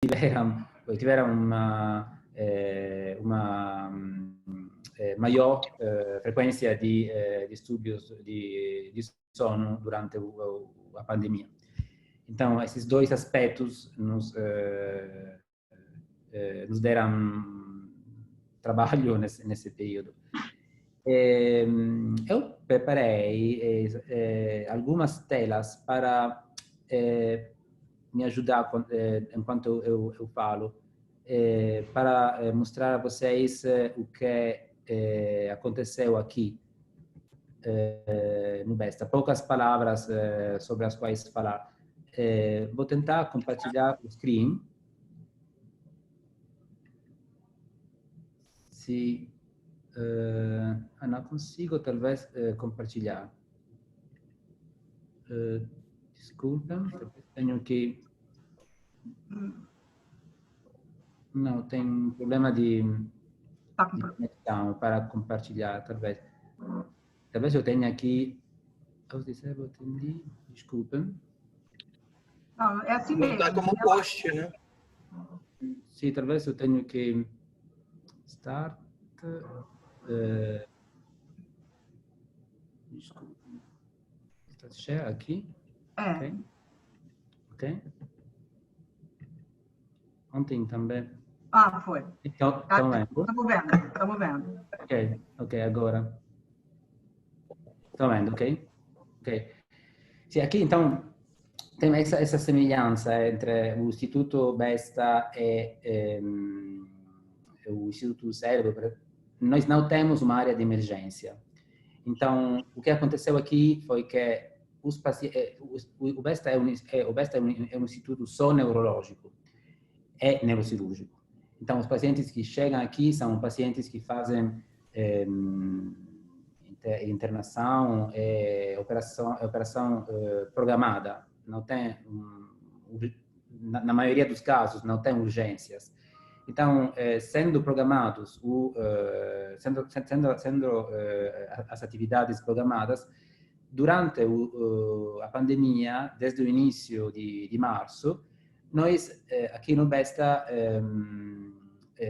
tiveram uma maior frequência de distúrbios de sono durante a pandemia. Então, esses dois aspectos nos deram trabalho nesse período. Eu preparei algumas telas para me ajudar enquanto eu falo, para mostrar a vocês o que aconteceu aqui no Besta. Poucas palavras sobre as quais falar. Vou tentar compartilhar o screen. Se não consigo, talvez, compartilhar. Desculpem, tenho que... Não, tem um problema de conexão para compartilhar, talvez. Talvez eu tenha aqui... Desculpem. Não, é assim mesmo. Tá como um post, né? Sim, talvez eu tenho que... Start... Desculpa. Está share aqui? É. Ok. Ontem também. Ah, foi. Estão vendo? Estamos vendo. Ok, agora. Estão vendo, ok? Ok. Sim, aqui então tem essa semelhança entre o Instituto Besta e o Instituto do Cérebro. Nós não temos uma área de emergência. Então, o que aconteceu aqui foi que os pacientes, o Besta é um instituto só neurológico e neurocirúrgico. Então, os pacientes que chegam aqui são pacientes que fazem internação e operação programada. Não tem, na maioria dos casos, não tem urgências. Então, sendo programados, sendo as atividades programadas, durante a pandemia, desde o início de março, nós, aqui no Besta,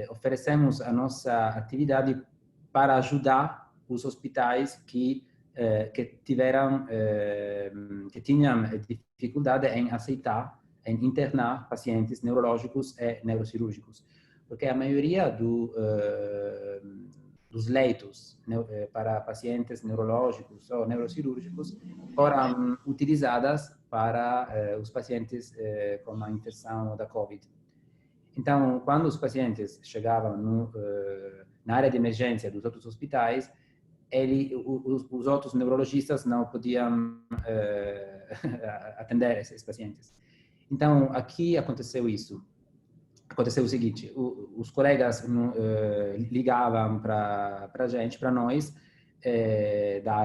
oferecemos a nossa atividade para ajudar os hospitais que tinham dificuldade em aceitar, em internar pacientes neurológicos e neurocirúrgicos. Porque a maioria dos leitos para pacientes neurológicos ou neurocirúrgicos foram utilizadas para os pacientes com a infecção da COVID. Então, quando os pacientes chegavam na área de emergência dos outros hospitais, os outros neurologistas não podiam atender esses pacientes. Então, aqui aconteceu isso. Aconteceu o seguinte: os colegas ligavam para a gente, para nós, desde a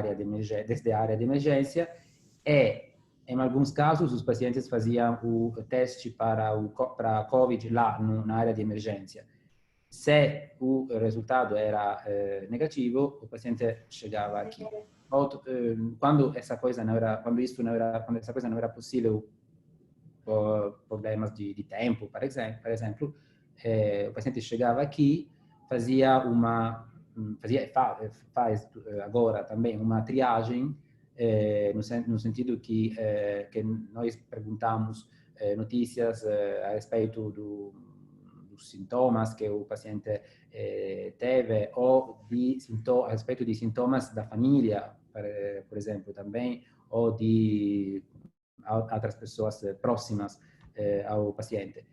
área de emergência, e, em alguns casos, os pacientes faziam o teste para a COVID lá na área de emergência. Se o resultado era negativo, o paciente chegava aqui. Quando essa coisa não era possível, por problemas de tempo, por exemplo, o paciente chegava aqui, faz agora também uma triagem, no sentido que nós perguntamos notícias a respeito dos sintomas que o paciente teve, ou a respeito de sintomas da família, por exemplo, também, ou de outras pessoas próximas ao paciente.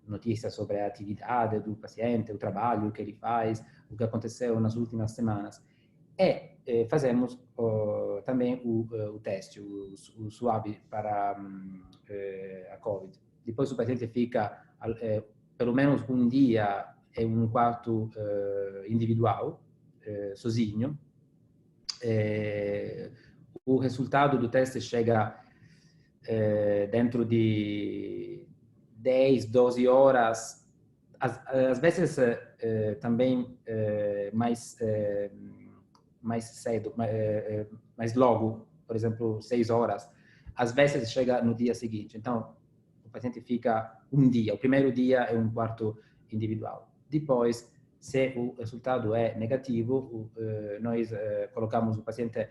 Notícias sobre a atividade do paciente, o trabalho que ele faz, o que aconteceu nas últimas semanas. E fazemos também o teste, o swab para a COVID. Depois o paciente fica pelo menos um dia em um quarto individual, sozinho. O resultado do teste chega dentro de 10, 12 horas, às vezes também mais cedo, mais logo, por exemplo, 6 horas. Às vezes chega no dia seguinte. Então, paciente fica um dia, o primeiro dia é um quarto individual. Depois, se o resultado é negativo, nós colocamos o paciente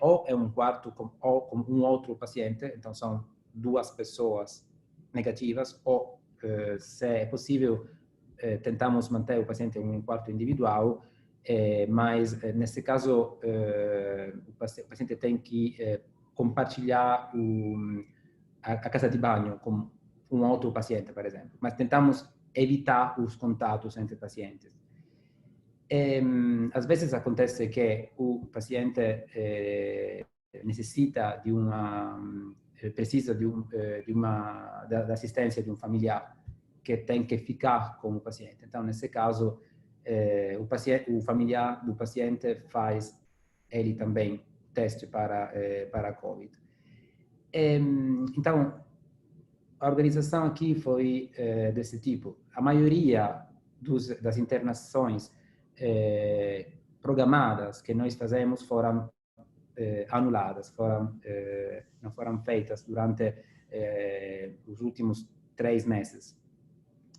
ou em um quarto ou com um outro paciente, então são duas pessoas negativas, ou se é possível, tentamos manter o paciente em um quarto individual, mas nesse caso o paciente tem que compartilhar a casa de banho com um outro paciente, por exemplo. Mas tentamos evitar os contatos entre pacientes. Às vezes acontece que o paciente necessita de precisa da assistência de um familiar que tem que ficar com o paciente. Então, nesse caso, o familiar do paciente faz ele também teste para a COVID. Então, a organização aqui foi desse tipo. A maioria das internações programadas que nós fazemos foram anuladas, não foram feitas durante os últimos 3 meses.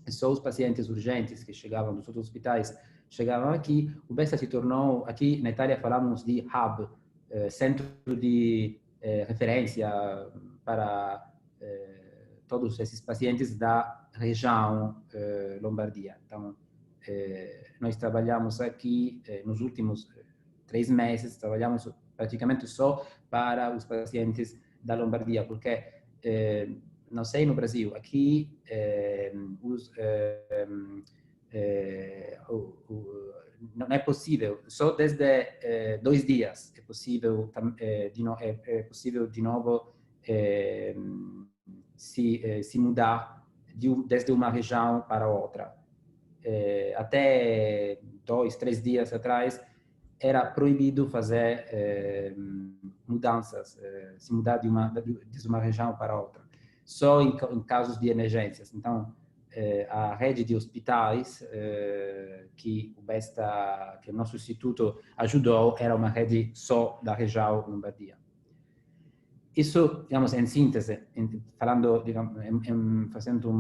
Só os pacientes urgentes que chegavam dos outros hospitais chegavam aqui. O Besta se tornou, aqui na Itália falamos de hub, centro de referência para todos esses pacientes da região Lombardia. Então, nós trabalhamos aqui nos últimos 3 meses, trabalhamos praticamente só para os pacientes da Lombardia, porque não sei no Brasil, aqui não é possível, só desde 2 dias é possível de novo se mudar desde uma região para outra. Até 2, 3 dias atrás era proibido fazer mudanças, se mudar de uma região para outra, só em casos de emergências. Então, a rede de hospitais que o nosso instituto ajudou era uma rede só da região Lombardia. Isso, digamos, em síntese, falando, digamos, fazendo um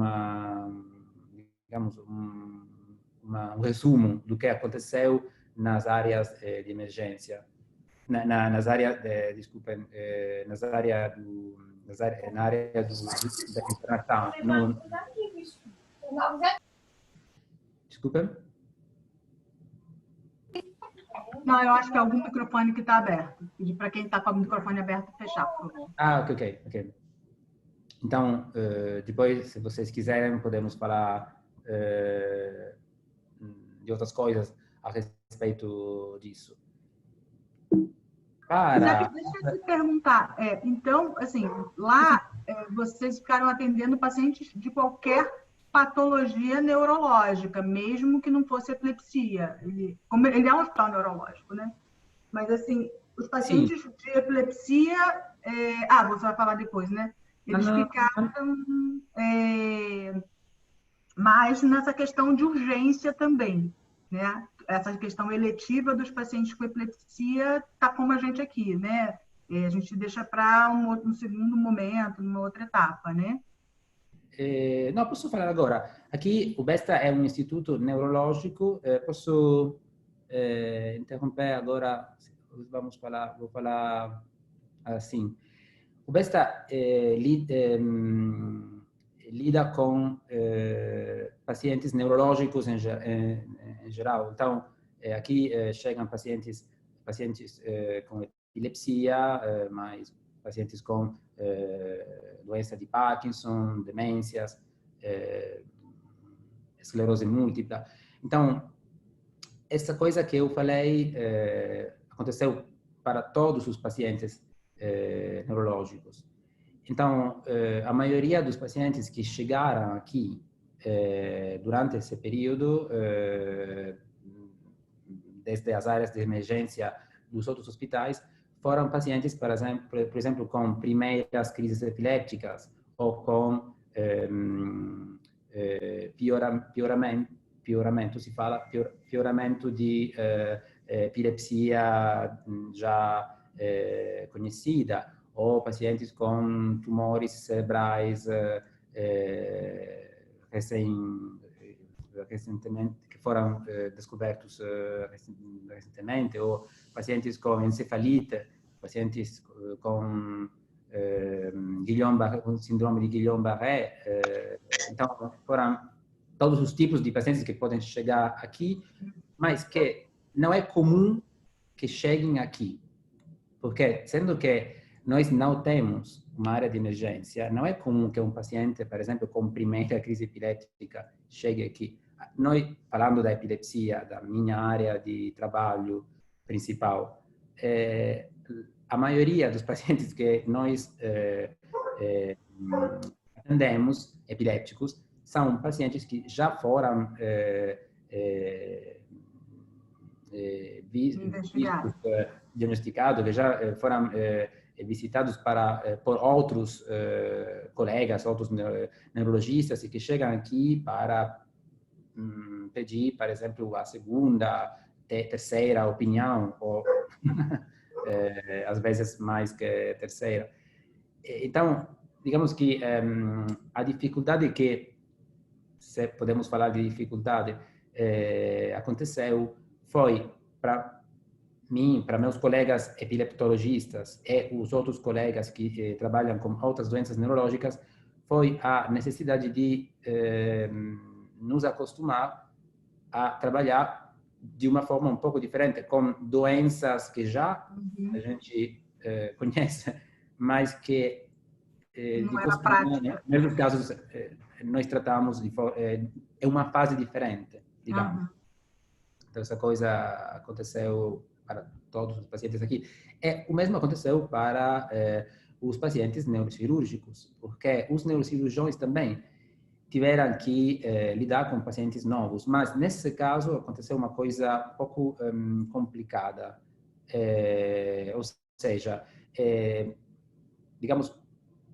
resumo do que aconteceu nas áreas de emergência, nas áreas, desculpem, na área da internação. Desculpem? Não, eu acho que é algum microfone que está aberto. Pedir para quem está com o microfone aberto fechar, por favor. Ok. Então, depois, se vocês quiserem, podemos falar de outras coisas a respeito disso. Deixa eu te perguntar. Então, assim, lá vocês ficaram atendendo pacientes de qualquer patologia neurológica, mesmo que não fosse epilepsia. Ele é um hospital neurológico, né? Mas, assim, os pacientes de epilepsia... você vai falar depois, né? Eles ficaram mais nessa questão de urgência também, né? Essa questão eletiva dos pacientes com epilepsia está como a gente aqui, né? A gente deixa para um segundo momento, numa outra etapa, né? Não, posso falar agora. Aqui o Besta é um instituto neurológico. Posso interromper agora? Vou falar assim. O Besta lida com pacientes neurológicos em geral. Então, aqui chegam pacientes com epilepsia, mas pacientes com doença de Parkinson, demências, esclerose múltipla. Então, essa coisa que eu falei aconteceu para todos os pacientes neurológicos. Então, a maioria dos pacientes que chegaram aqui durante esse período, desde as áreas de emergência dos outros hospitais, foram pacientes, por exemplo, com primeiras crises epilépticas ou com pioramento de epilepsia já conhecida, ou pacientes com tumores cerebrais recentemente, que foram descobertos recentemente, ou pacientes com encefalite, pacientes com síndrome de Guillain-Barré. Então, foram todos os tipos de pacientes que podem chegar aqui, mas que não é comum que cheguem aqui. Porque, sendo que nós não temos uma área de emergência, não é comum que um paciente, por exemplo, com primeira crise epiléptica, chegue aqui. Nós, falando da epilepsia, da minha área de trabalho principal, a maioria dos pacientes que nós atendemos, epilépticos, são pacientes que já foram vistos, diagnosticados, que já foram visitados por outros colegas, outros neurologistas, e que chegam aqui para pedir, por exemplo, a segunda, terceira opinião, ou às vezes mais que terceira. Então, digamos que a dificuldade que, se podemos falar de dificuldade, aconteceu foi para mim, para meus colegas epileptologistas e os outros colegas que trabalham com outras doenças neurológicas, foi a necessidade de nos acostumar a trabalhar de uma forma um pouco diferente, com doenças que já a gente conhece, mas que não era prática. Nesses casos, nós tratamos é uma fase diferente, digamos. Então, essa coisa aconteceu para todos os pacientes aqui. O mesmo aconteceu para os pacientes neurocirúrgicos, porque os neurocirurgiões também tiveram que lidar com pacientes novos, mas nesse caso aconteceu uma coisa um pouco complicada. Ou seja, digamos,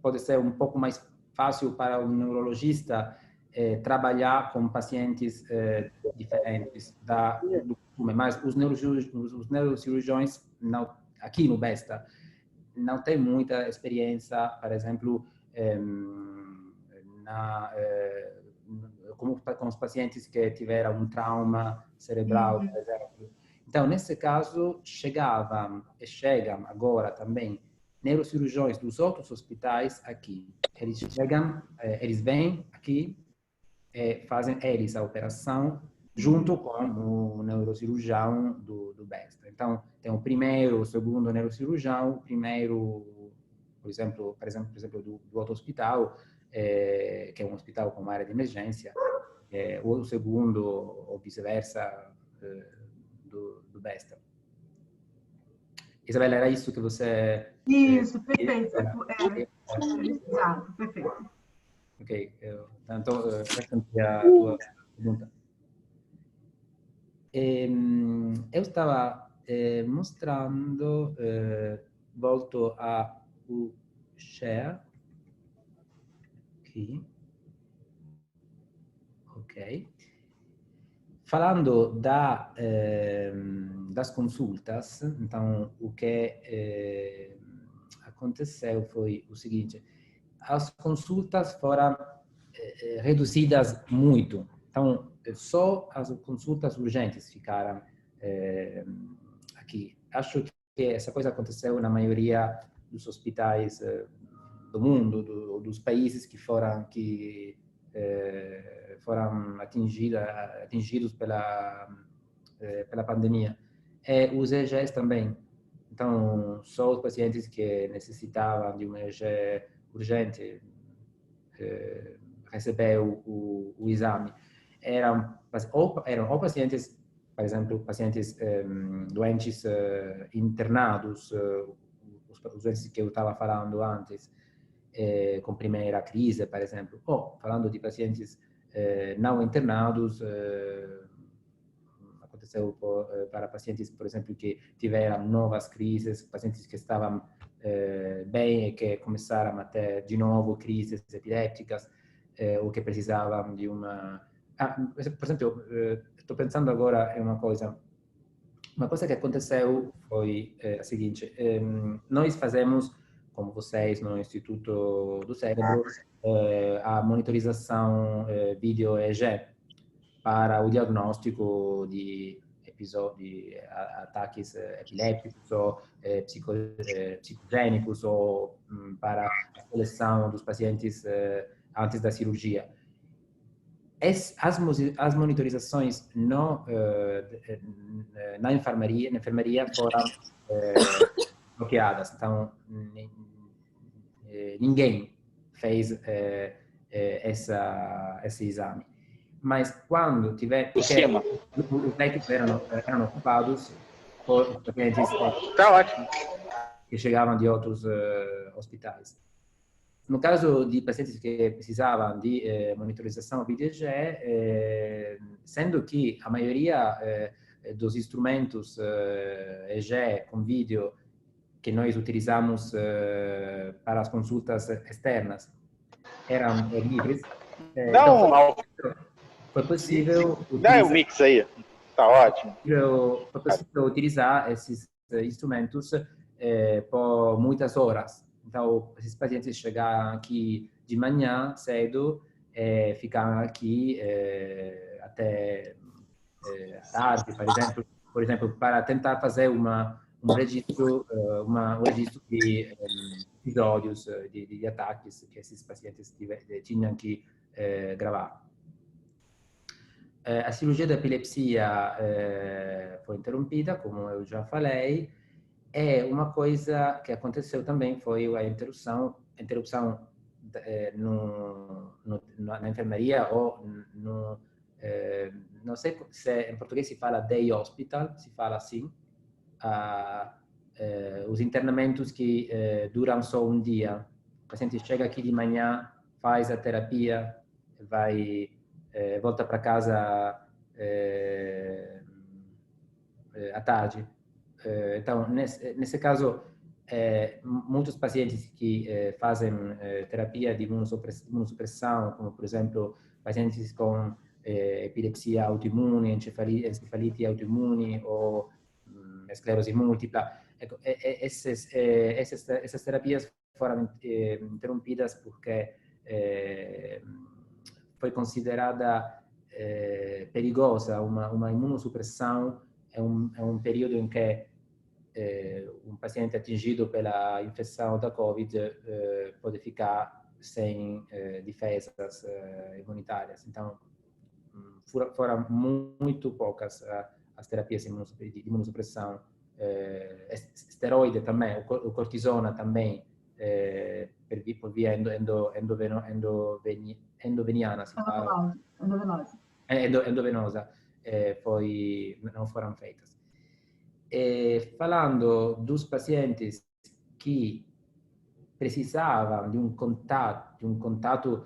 pode ser um pouco mais fácil para o neurologista trabalhar com pacientes diferentes do costume, mas os neurocirurgiões aqui no Besta não têm muita experiência, por exemplo, com os pacientes que tiveram um trauma cerebral, por exemplo. Então, nesse caso, chegam agora também neurocirurgiões dos outros hospitais aqui. Eles chegam, eles vêm aqui, fazem eles a operação junto com o neurocirurgião do Besta. Então, tem o primeiro, o segundo neurocirurgião, o primeiro, por exemplo do outro hospital, que é um hospital com uma área de emergência, ou o segundo, ou vice-versa, do Besta. Isabela, era isso que você... Isso, perfeito. Exato, perfeito. Ok, então, respondi a tua pergunta. Eu estava mostrando, volto ao share, aqui, ok. Falando das consultas, então, o que aconteceu foi o seguinte: as consultas foram reduzidas muito. Então, só as consultas urgentes ficaram aqui. Acho que essa coisa aconteceu na maioria dos hospitais do mundo, dos países que foram atingidos pela pandemia. E os EEGs também. Então, só os pacientes que necessitavam de um EEG urgente recebeu o exame. Eram ou pacientes, por exemplo, pacientes doentes internados, os doentes que eu estava falando antes, com primeira crise, por exemplo, ou falando de pacientes não internados, aconteceu para pacientes, por exemplo, que tiveram novas crises, pacientes que estavam bem e que começaram a ter de novo crises epilépticas, ou que precisavam de uma... por exemplo, estou pensando agora em uma coisa que aconteceu foi a seguinte: nós fazemos, como vocês no Instituto do Cérebro, a monitorização vídeo EEG para o diagnóstico de episódios, ataques epilépticos ou psicogênicos ou para a seleção dos pacientes antes da cirurgia. As monitorizações na enfermaria foram bloqueadas. Então, ninguém fez esse exame. Mas quando tiver... Os leitos eram ocupados por pacientes que chegavam de outros hospitais. No caso de pacientes que precisavam de monitorização vídeo-EEG, sendo que a maioria dos instrumentos EEG com vídeo que nós utilizamos para as consultas externas eram livres, então foi possível Dá o mix aí, tá ótimo. Foi possível utilizar esses instrumentos por muitas horas. Então, esses pacientes chegaram aqui de manhã, cedo, ficaram aqui até tarde, por exemplo, para tentar fazer um registro de episódios de ataques que esses pacientes tinham que gravar. A cirurgia da epilepsia foi interrompida, como eu já falei. Uma coisa que aconteceu também foi a interrupção na enfermaria ou não sei se em português se fala day hospital, se fala assim, os internamentos que duram só um dia. O paciente chega aqui de manhã, faz a terapia, volta para casa à tarde. Então, nesse caso, muitos pacientes que fazem terapia de imunossupressão, como, por exemplo, pacientes com epilepsia autoimune, encefalite autoimune ou esclerose múltipla, essas terapias foram interrompidas porque foi considerada perigosa. Uma imunossupressão é um período em que um paciente atingido pela infecção da Covid pode ficar sem defesas imunitárias. Então, foram muito poucas as terapias de imunossupressão. Esteroide também, o cortisona também, por via endoveniana, se fala. Endovenosa, não foram feitas. Falando dos pacientes que precisavam de um contato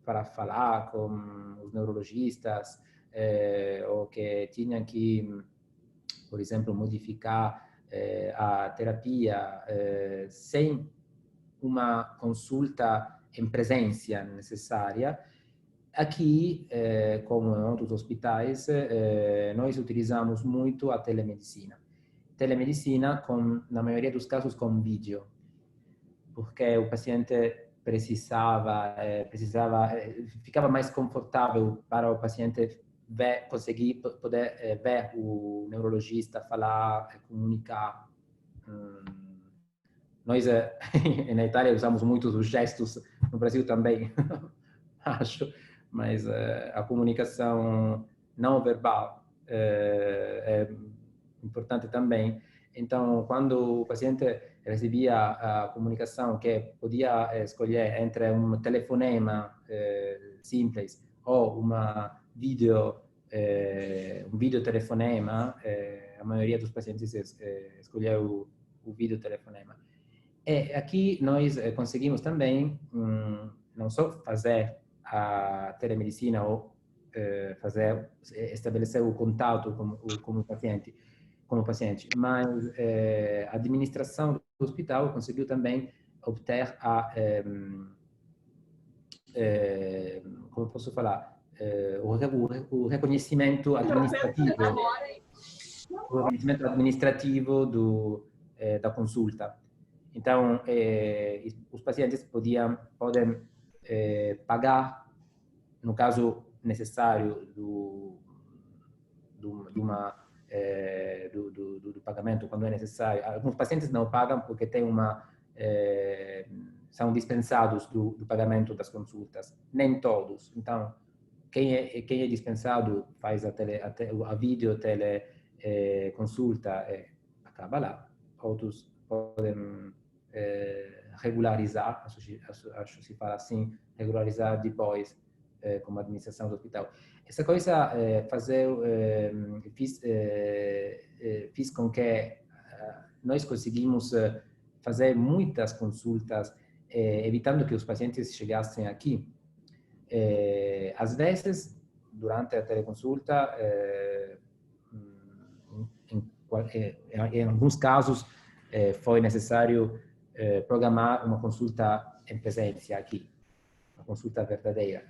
para falar com os neurologistas, ou que tinham que, por exemplo, modificar a terapia sem uma consulta em presença necessária. Aqui, como em outros hospitais, nós utilizamos muito a telemedicina. Telemedicina, na maioria dos casos, com vídeo, porque o paciente ficava mais confortável para o paciente conseguir poder ver o neurologista, falar, comunicar. Nós, na Itália, usamos muito os gestos, no Brasil também, acho. Mas a comunicação não verbal é importante também. Então, quando o paciente recebia a comunicação que podia escolher entre um telefonema simples ou um videotelefonema, a maioria dos pacientes escolheu o videotelefonema. E aqui nós conseguimos também não só fazer a telemedicina ou estabelecer o contato com o paciente, mas a administração do hospital conseguiu também obter como posso falar, o reconhecimento administrativo da consulta. Então, os pacientes podem pagar, no caso necessário do pagamento, quando é necessário. Alguns pacientes não pagam porque tem são dispensados do pagamento das consultas. Nem todos. Então, quem é dispensado faz a vídeo consulta acaba lá. Outros podem regularizar, acho que se fala assim, regularizar depois como administração do hospital. Essa coisa fiz com que nós conseguimos fazer muitas consultas, evitando que os pacientes chegassem aqui. Às vezes, durante a teleconsulta, em alguns casos, foi necessário programar uma consulta em presença aqui, uma consulta verdadeira.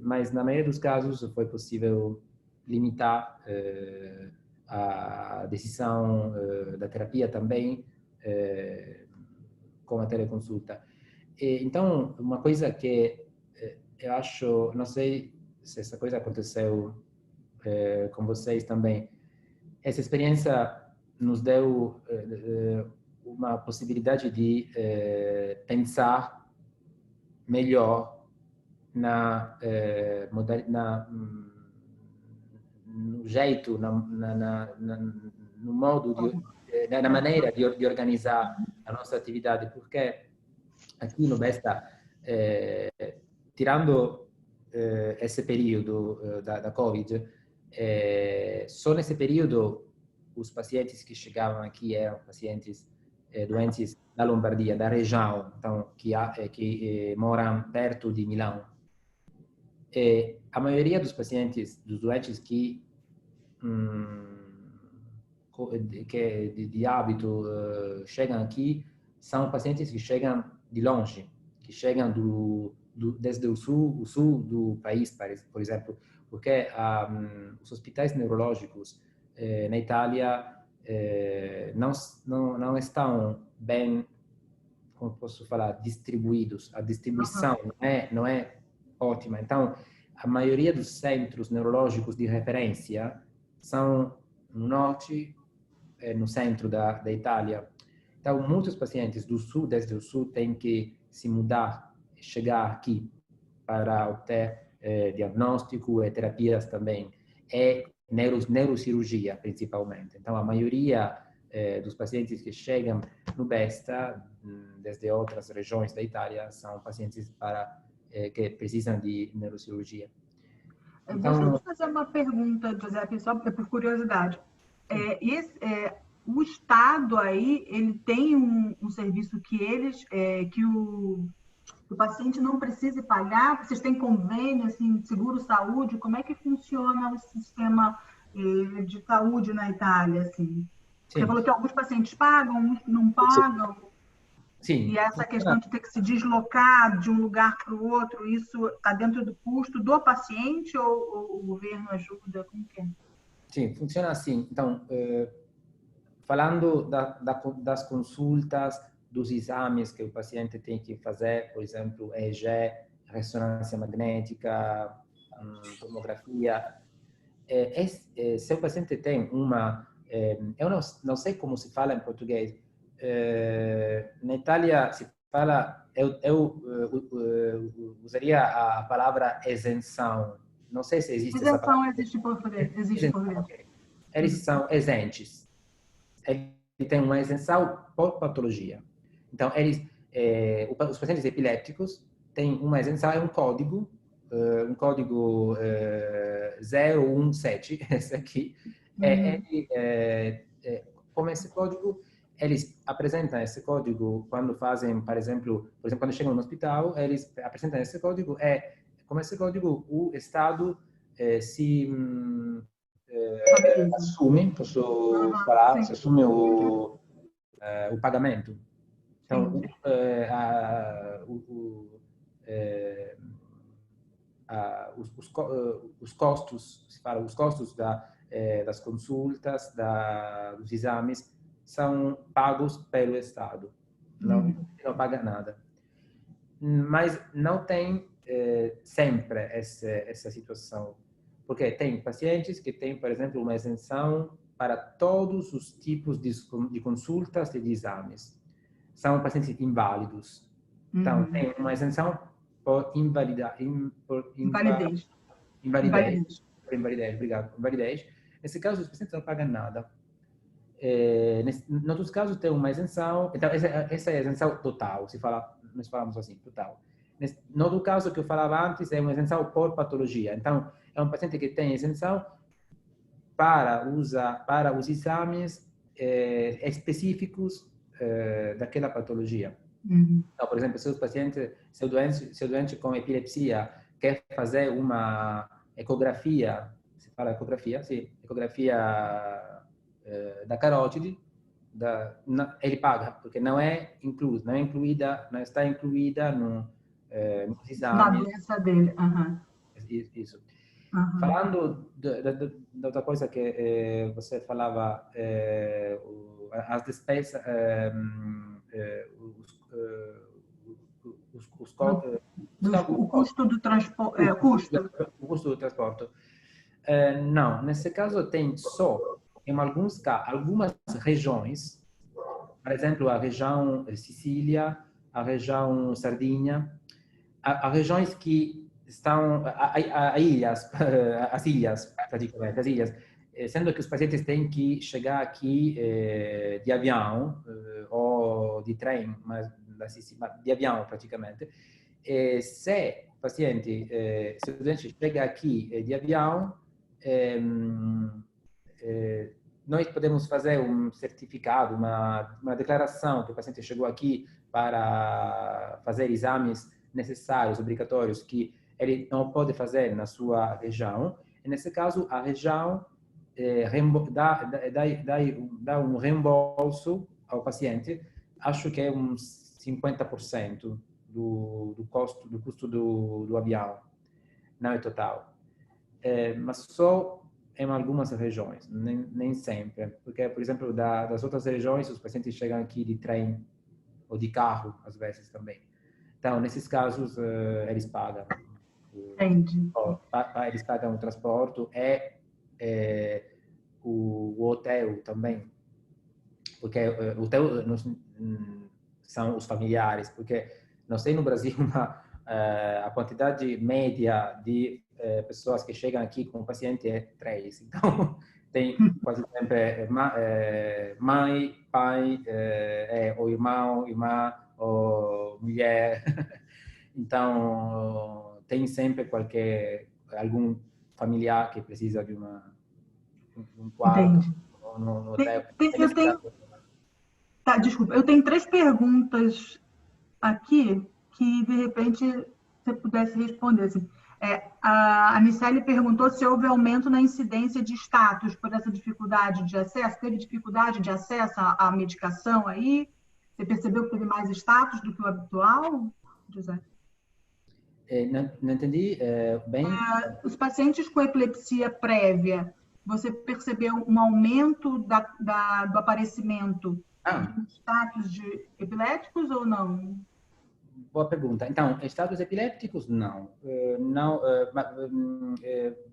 Mas na maioria dos casos foi possível limitar a decisão da terapia também com a teleconsulta. Então, uma coisa que eu acho, não sei se essa coisa aconteceu com vocês também, essa experiência nos deu uma possibilidade de pensar melhor no jeito, no modo, na maneira de organizar a nossa atividade, porque aqui no Besta, tirando esse período da Covid, só nesse período os pacientes que chegavam aqui eram pacientes doentes da Lombardia, da região, então que moram perto de Milão. A maioria dos pacientes, dos doentes que de hábito chegam aqui, são pacientes que chegam de longe, que chegam desde o sul do país, por exemplo, porque os hospitais neurológicos na Itália não estão bem, como posso falar, distribuídos. A distribuição não é ótima. Então, a maioria dos centros neurológicos de referência são no norte, no centro da Itália. Então, muitos pacientes do sul, desde o sul, têm que se mudar, chegar aqui para obter diagnóstico e terapias também. E neurocirurgia, principalmente. Então, a maioria dos pacientes que chegam no Besta, desde outras regiões da Itália, são pacientes que precisam de neurocirurgia. Então, deixa eu te fazer uma pergunta, Giuseppe, só por curiosidade. O Estado aí, ele tem um serviço que o paciente não precisa pagar? Vocês têm convênio, assim, seguro-saúde? Como é que funciona o sistema de saúde na Itália, assim? Você falou que alguns pacientes pagam, uns não pagam. Sim. E essa questão de ter que se deslocar de um lugar para o outro, isso está dentro do custo do paciente ou o governo ajuda? Como que é? Sim, funciona assim. Então, falando das consultas, dos exames que o paciente tem que fazer, por exemplo, EEG, ressonância magnética, tomografia. Se o paciente tem eu não sei como se fala em português. Na Itália se fala, eu usaria a palavra isenção. Não sei se existe essa palavra. Existe em português. Existe em português. Eles são exentes. Ele tem uma isenção por patologia. Então, os pacientes epilépticos têm uma isenção, é um código 017, esse aqui. Como esse código, eles apresentam esse código quando fazem, por exemplo, quando chegam no hospital, eles apresentam esse código, com esse código o Estado se assume, posso falar, se assume o pagamento. Então, os costos, se fala, os costos das consultas, dos exames, são pagos pelo Estado. Não paga nada. Mas não tem sempre essa situação. Porque tem pacientes que têm, por exemplo, uma isenção para todos os tipos de consultas e de exames. São pacientes inválidos. Então, tem uma isenção por Invalidez. Obrigado. Invalidez. Nesse caso, os pacientes não pagam nada. Em outros casos, tem uma isenção. Então, essa é a isenção total, nós falamos assim, total. No outro caso que eu falava antes, é uma isenção por patologia. Então, é um paciente que tem isenção para os exames específicos daquela patologia. Então, por exemplo, se o doente com epilepsia quer fazer uma ecografia, se fala ecografia? Sim, ecografia da carótide, ele paga, porque não está incluída nos exames. Na doença dele. Isso. Falando da outra coisa que você falava, as despesas, o custo do transporte. O custo do transporte. Não, nesse caso tem só, em algumas regiões, por exemplo, a região Sicília, a região Sardinha, há regiões que estão as ilhas, praticamente, as ilhas, sendo que os pacientes têm que chegar aqui de avião ou de trem, mas de avião praticamente. Se o doente chega aqui de avião, nós podemos fazer um certificado, uma declaração que o paciente chegou aqui para fazer exames necessários, obrigatórios, que ele não pode fazer na sua região. E nesse caso, a região dá um reembolso ao paciente, acho que é uns 50% do custo do avião, não é total. Mas só em algumas regiões, nem sempre. Porque, por exemplo, das outras regiões, os pacientes chegam aqui de trem ou de carro, às vezes também. Então, nesses casos, eles pagam. Entendi. Eles pagam o transporte e o hotel também. Porque o hotel são os familiares. Porque não sei no Brasil a quantidade média de pessoas que chegam aqui com o paciente é 3. Então, tem quase sempre mãe, pai, ou irmão, irmã, ou mulher. Então, tem sempre algum familiar que precisa de um quarto no hotel. Desculpa, eu tenho 3 perguntas aqui que, de repente, você pudesse responder. Assim. A Miceli perguntou se houve aumento na incidência de status por essa dificuldade de acesso. Teve dificuldade de acesso à medicação aí? Você percebeu que teve mais status do que o habitual, José? Não entendi bem. Os pacientes com epilepsia prévia, você percebeu um aumento do aparecimento de status de epilépticos ou não? Boa pergunta. Então, estados epilépticos, não.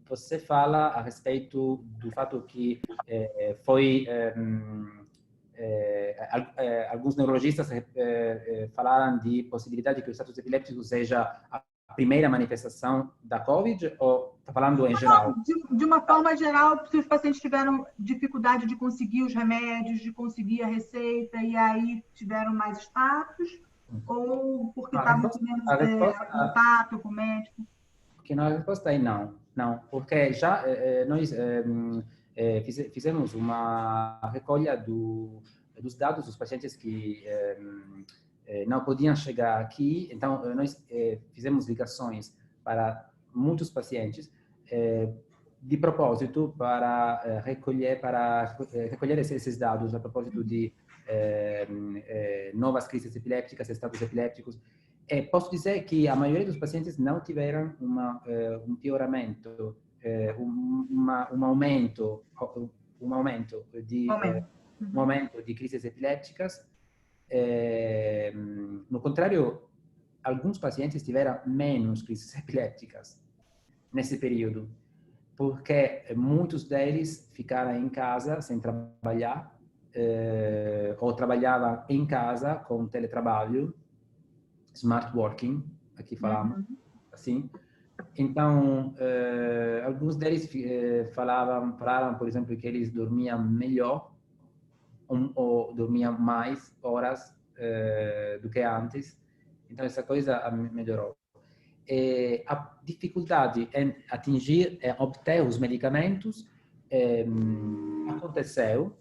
Você fala a respeito do fato que alguns neurologistas falaram de possibilidade que o status epiléptico seja a primeira manifestação da COVID, ou está falando em geral? De uma forma geral, se os pacientes tiveram dificuldade de conseguir os remédios, de conseguir a receita, e aí tiveram mais status, ou porque estavam com menos contato com o médico? Porque a resposta é não. Não, porque já nós fizemos uma recolha dos dados dos pacientes que não podiam chegar aqui. Então, nós fizemos ligações para muitos pacientes de propósito para recolher esses dados a propósito de novas crises epilépticas, estados epilépticos. Posso dizer que a maioria dos pacientes não tiveram um pioramento, um aumento momento de crises epilépticas. No contrário, alguns pacientes tiveram menos crises epilépticas nesse período, porque muitos deles ficaram em casa sem trabalhar, ou trabalhavam em casa com teletrabalho, smart working, aqui falamos assim. Então, alguns deles falaram, por exemplo, que eles dormiam melhor ou dormiam mais horas do que antes. Então, essa coisa melhorou. A dificuldade em atingir, obter os medicamentos aconteceu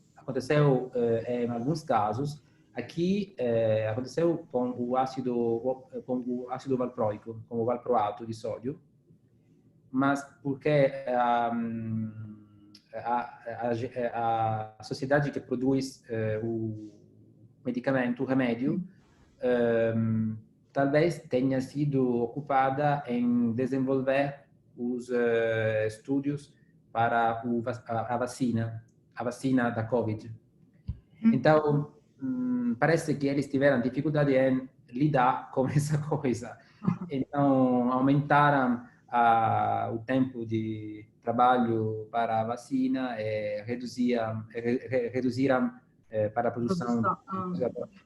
em alguns casos. Aqui aconteceu com o ácido valproico, com o valproato de sódio, mas porque a sociedade que produz o medicamento, o remédio, talvez tenha sido ocupada em desenvolver os estudos para a vacina da COVID. Então, parece que eles tiveram dificuldade em lidar com essa coisa. Então, aumentaram o tempo de trabalho para a vacina e reduziram para a produção.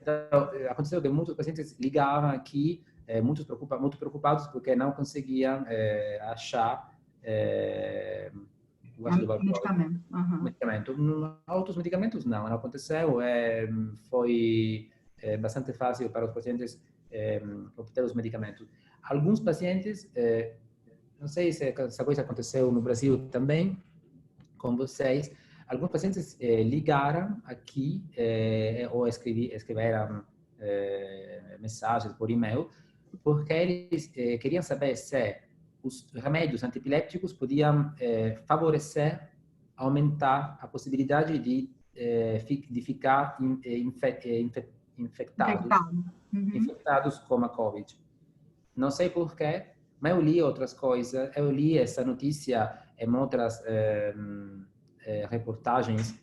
Então, aconteceu que muitos pacientes ligavam aqui, muito preocupados porque não conseguiam achar o ácido valproico. Medicamento. Outros medicamentos não aconteceu. Foi bastante fácil para os pacientes obter os medicamentos. Alguns pacientes, não sei se essa coisa aconteceu no Brasil também, com vocês, alguns pacientes ligaram aqui ou escreveram mensagens por e-mail, porque eles queriam saber se os remédios antiepiléticos podiam favorecer, aumentar a possibilidade de ficar infectados com a COVID. Não sei porquê, mas eu li outras coisas. Eu li essa notícia em outras reportagens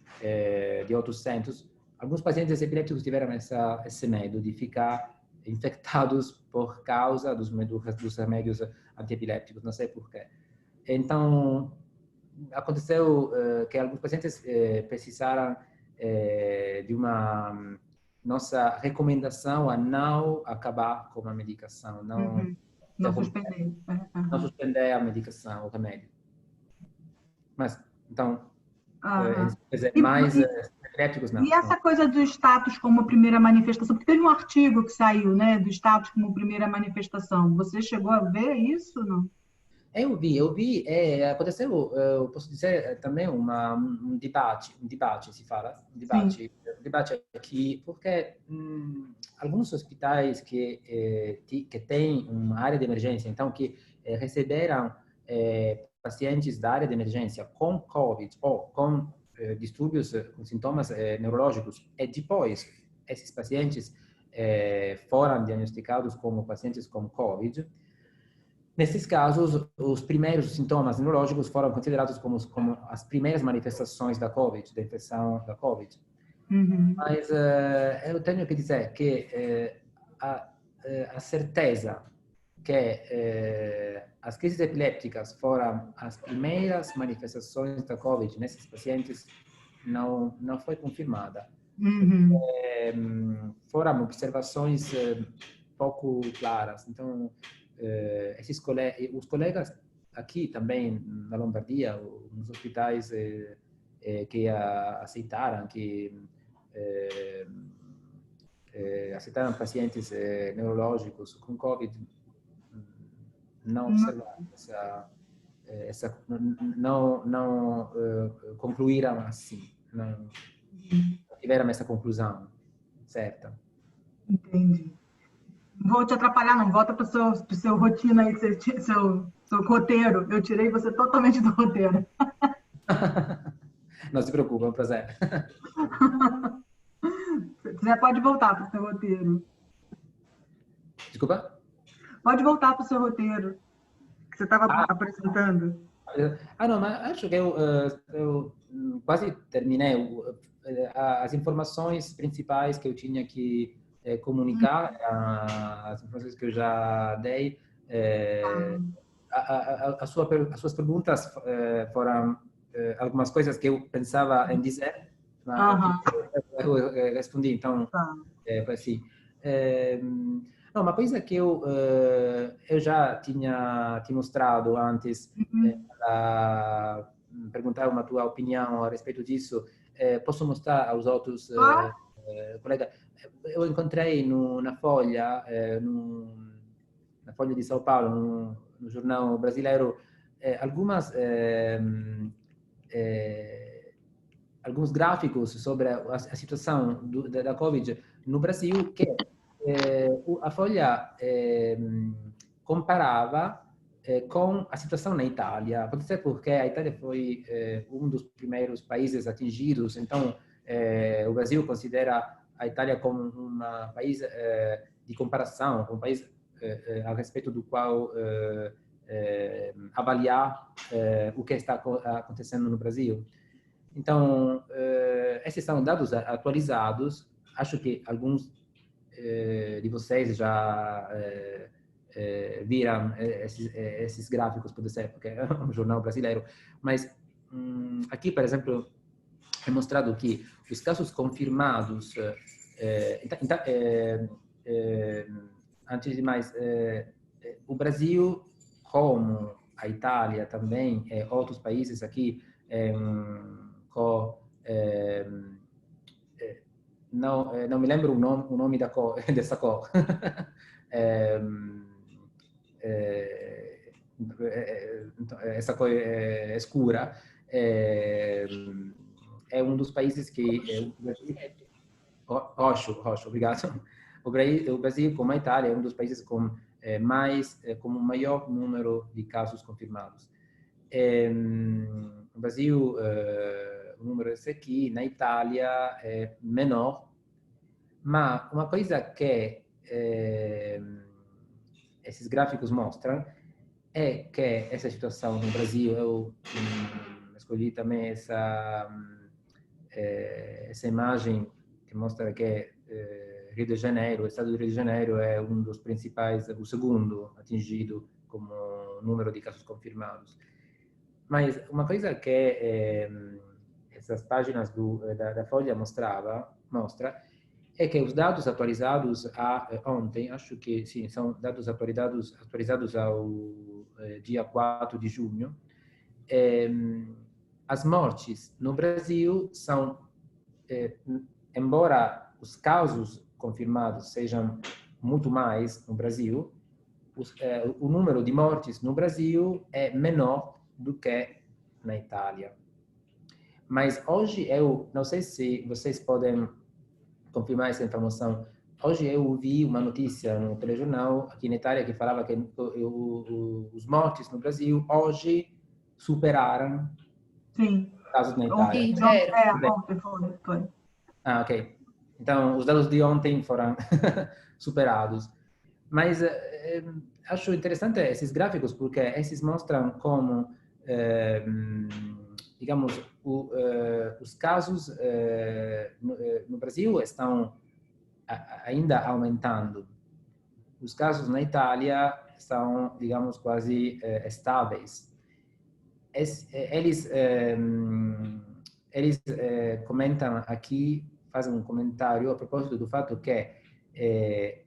de outros centros. Alguns pacientes epilépticos tiveram esse medo de ficar infectados por causa dos remédios antiepilépticos, não sei porquê. Então, aconteceu que alguns pacientes precisaram de uma nossa recomendação a não acabar com a medicação, não suspender a medicação, o remédio. Mas, então, mais elétricos não. E essa coisa do status como primeira manifestação, porque teve um artigo que saiu, né, do status como primeira manifestação. Você chegou a ver isso, não? Eu vi, aconteceu, eu posso dizer também um debate se fala, um debate aqui, porque alguns hospitais que têm uma área de emergência, então que receberam pacientes da área de emergência com COVID ou com distúrbios, com sintomas neurológicos, e depois esses pacientes foram diagnosticados como pacientes com COVID. Nesses casos, os primeiros sintomas neurológicos foram considerados como as primeiras manifestações da COVID, da infecção da COVID. Mas eu tenho que dizer que a certeza que as crises epilépticas foram as primeiras manifestações da COVID nesses pacientes não foi confirmada. Foram observações pouco claras. Então, os colegas aqui também na Lombardia, nos hospitais que aceitaram pacientes neurológicos com COVID, não observaram não concluíram assim, não tiveram essa conclusão certa. Entendi. Não vou te atrapalhar, não. Volta para o seu rotina aí, seu roteiro. Eu tirei você totalmente do roteiro. Não se preocupe, é um prazer. Você pode voltar para o seu roteiro. Desculpa? Pode voltar para o seu roteiro, que você estava apresentando. Não, mas acho que eu quase terminei. as informações principais que eu tinha que comunicar, as informações que eu já dei. As suas perguntas foram algumas coisas que eu pensava em dizer, mas eu respondi, então, foi assim. Não, uma coisa que eu já tinha te mostrado antes, para perguntar uma tua opinião a respeito disso, posso mostrar aos outros colegas? Eu encontrei na Folha, na Folha de São Paulo, no jornal brasileiro, alguns gráficos sobre a situação da Covid no Brasil, que a Folha comparava com a situação na Itália. Pode ser porque a Itália foi um dos primeiros países atingidos, então o Brasil considera a Itália como um país de comparação, um país a respeito do qual avaliar o que está acontecendo no Brasil. Então, esses são dados atualizados. Acho que alguns de vocês já viram esses gráficos, pode ser, porque é um jornal brasileiro. Mas aqui, por exemplo, é mostrado que os casos confirmados... antes de mais, o Brasil, como a Itália também, outros países aqui, não me lembro o nome dessa cor. Essa cor escura. É um dos países que... Roxo, obrigado. O Brasil, como a Itália, é um dos países com o maior número de casos confirmados. No Brasil, o número é esse aqui. Na Itália é menor. Mas uma coisa que esses gráficos mostram é que essa situação no Brasil, eu escolhi também essa imagem que mostra que Rio de Janeiro, o estado do Rio de Janeiro é um dos principais, o segundo atingido como número de casos confirmados. Mas uma coisa que essas páginas da Folha mostra é que os dados atualizados ontem, acho que sim, são dados atualizados ao dia 4 de junho, as mortes no Brasil são, embora os casos confirmados sejam muito mais no Brasil, o número de mortes no Brasil é menor do que na Itália. Mas hoje eu não sei se vocês podem confirmar essa informação. Hoje eu vi uma notícia no telejornal aqui na Itália que falava que os mortes no Brasil hoje superaram casos na Itália. Ontem foi. Ok. Então, os dados de ontem foram superados. Mas acho interessante esses gráficos porque esses mostram como, digamos, os casos no Brasil estão ainda aumentando. Os casos na Itália são, digamos, quase estáveis. Eles comentam aqui, fazem um comentário a propósito do fato que,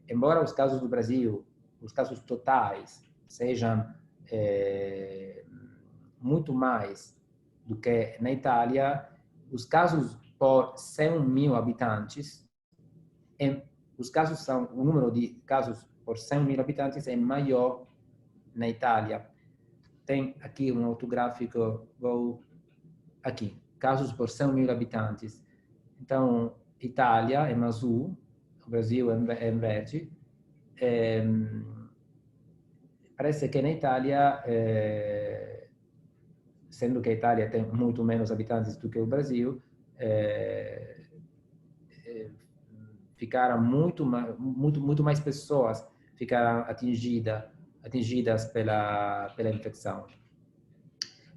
embora os casos do Brasil, os casos totais, sejam muito mais do que na Itália, os casos por 100 mil habitantes, o número de casos por 100 mil habitantes é maior na Itália. Tem aqui um outro gráfico, aqui, casos por 100 mil habitantes. Então, Itália é em azul, o Brasil é em verde. Parece que na Itália, sendo que a Itália tem muito menos habitantes do que o Brasil, ficaram muito mais pessoas ficaram atingidas pela infecção.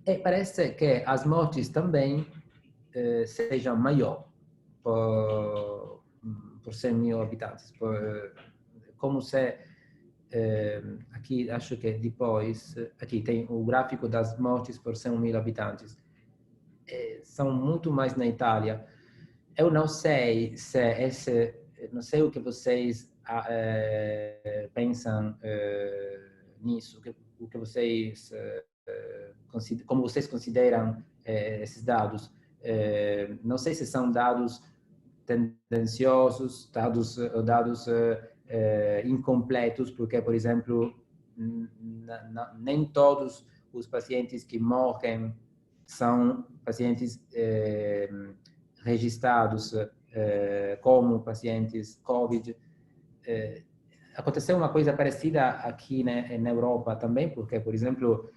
E parece que as mortes também sejam maior. por 100.000 habitantes. Como se, aqui acho que depois, aqui tem o gráfico das mortes por 100.000 habitantes. São muito mais na Itália. Eu não sei se não sei o que vocês pensam nisso, o que vocês como vocês consideram esses dados. Não sei se são dados tendenciosos, dados incompletos, porque, por exemplo, nem todos os pacientes que morrem são pacientes registrados como pacientes COVID. Aconteceu uma coisa parecida aqui na Europa também, porque, por exemplo,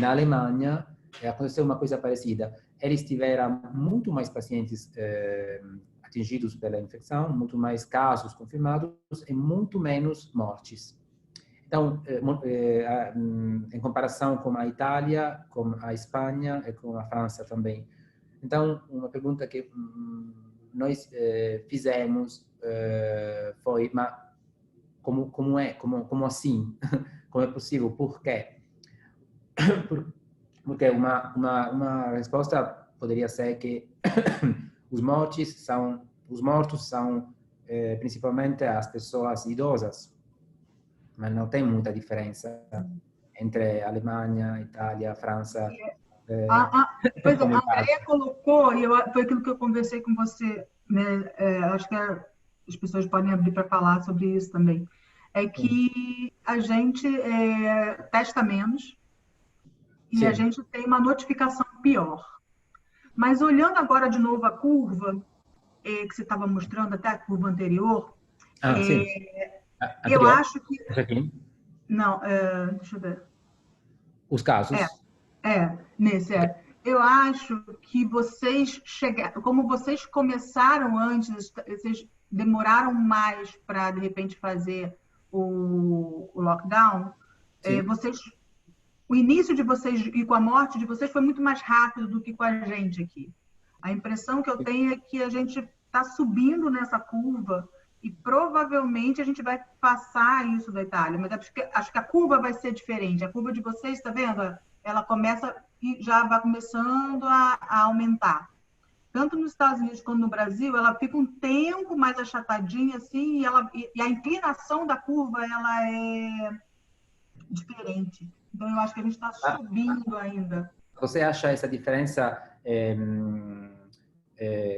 na Alemanha aconteceu uma coisa parecida. Eles tiveram muito mais pacientes atingidos pela infecção, muito mais casos confirmados e muito menos mortes. Então, em comparação com a Itália, com a Espanha e com a França também. Então, uma pergunta que nós fizemos foi, mas como assim? Como é possível? Por quê? Porque uma resposta poderia ser que os mortos são principalmente as pessoas idosas, mas não tem muita diferença entre Alemanha, Itália, França. Pois é, a Andrea colocou, e foi aquilo que eu conversei com você, né? Acho que as pessoas podem abrir para falar sobre isso também. É que a gente testa menos e Sim. a gente tem uma notificação pior. Mas olhando agora de novo a curva, que você estava mostrando, até a curva anterior, Sim. eu acho que... Aqui. Não, deixa eu ver. Os casos. Nesse. Eu acho que vocês chegaram, como vocês começaram antes, vocês demoraram mais para, de repente, fazer o lockdown, o início de vocês e com a morte de vocês foi muito mais rápido do que com a gente aqui. A impressão que eu tenho é que a gente está subindo nessa curva e provavelmente a gente vai passar isso da Itália, mas acho que a curva vai ser diferente. A curva de vocês, está vendo? Ela começa e já vai começando a aumentar. Tanto nos Estados Unidos quanto no Brasil, ela fica um tempo mais achatadinha assim, e a inclinação da curva ela é diferente. Então, eu acho que a gente está subindo ainda. Você acha essa diferença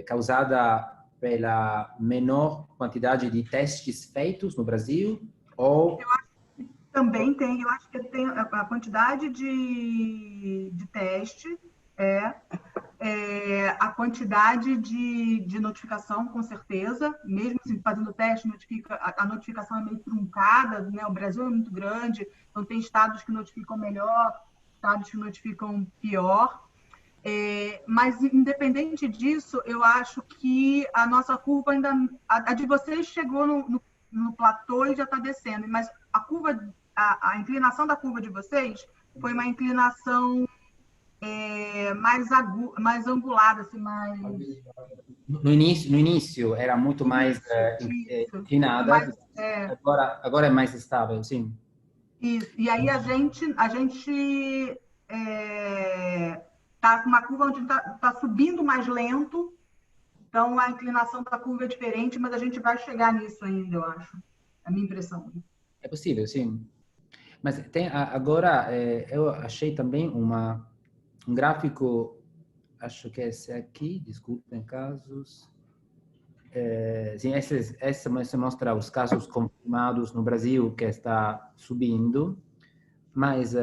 causada pela menor quantidade de testes feitos no Brasil? Ou... Eu acho que também tem. Eu acho que tem a quantidade de teste, a quantidade de notificação, com certeza. Mesmo assim, fazendo teste, a notificação é meio truncada, né? O Brasil é muito grande, então tem estados que notificam melhor, estados que notificam pior. Mas, independente disso, eu acho que a nossa curva ainda... A de vocês chegou no platô e já está descendo, mas a inclinação da curva de vocês foi uma inclinação mais angulada, assim, mais... No início era muito mais inclinada, agora é mais estável, sim. Isso. E aí a gente está com uma curva onde está subindo mais lento, então a inclinação da curva é diferente, mas a gente vai chegar nisso ainda, eu acho. É a minha impressão. É possível, sim. Mas agora eu achei também um gráfico, acho que é esse aqui, desculpem casos. Sim, esse mostra os casos confirmados no Brasil, que está subindo, mas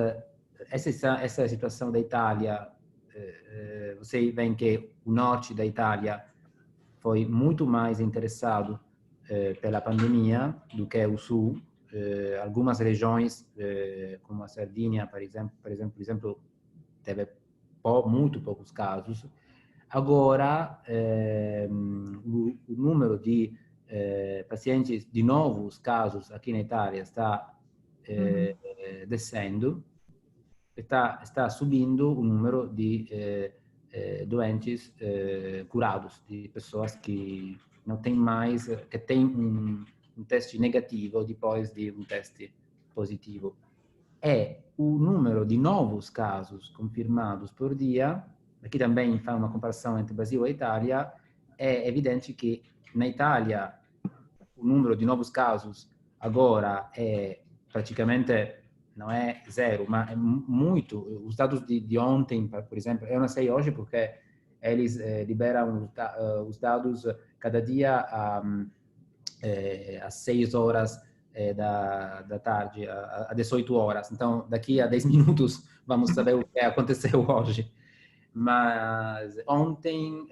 essa situação da Itália, você vê que o norte da Itália foi muito mais interessado pela pandemia do que o sul. Algumas regiões, como a Sardinha, por exemplo, teve muito poucos casos. Agora, o número de pacientes, de novos casos aqui na Itália está descendo, está subindo o número de doentes curados, de pessoas que não têm mais, que têm um teste negativo depois de um teste positivo. E o número de novos casos confirmados por dia, aqui também faz uma comparação entre Brasil e Itália, é evidente que na Itália o número de novos casos agora é praticamente, não é zero, mas é muito. Os dados de ontem, por exemplo, eu não sei hoje porque eles liberam os dados cada dia às 6 horas da tarde, a 18 horas. Então, daqui a 10 minutos vamos saber o que aconteceu hoje. Mas ontem,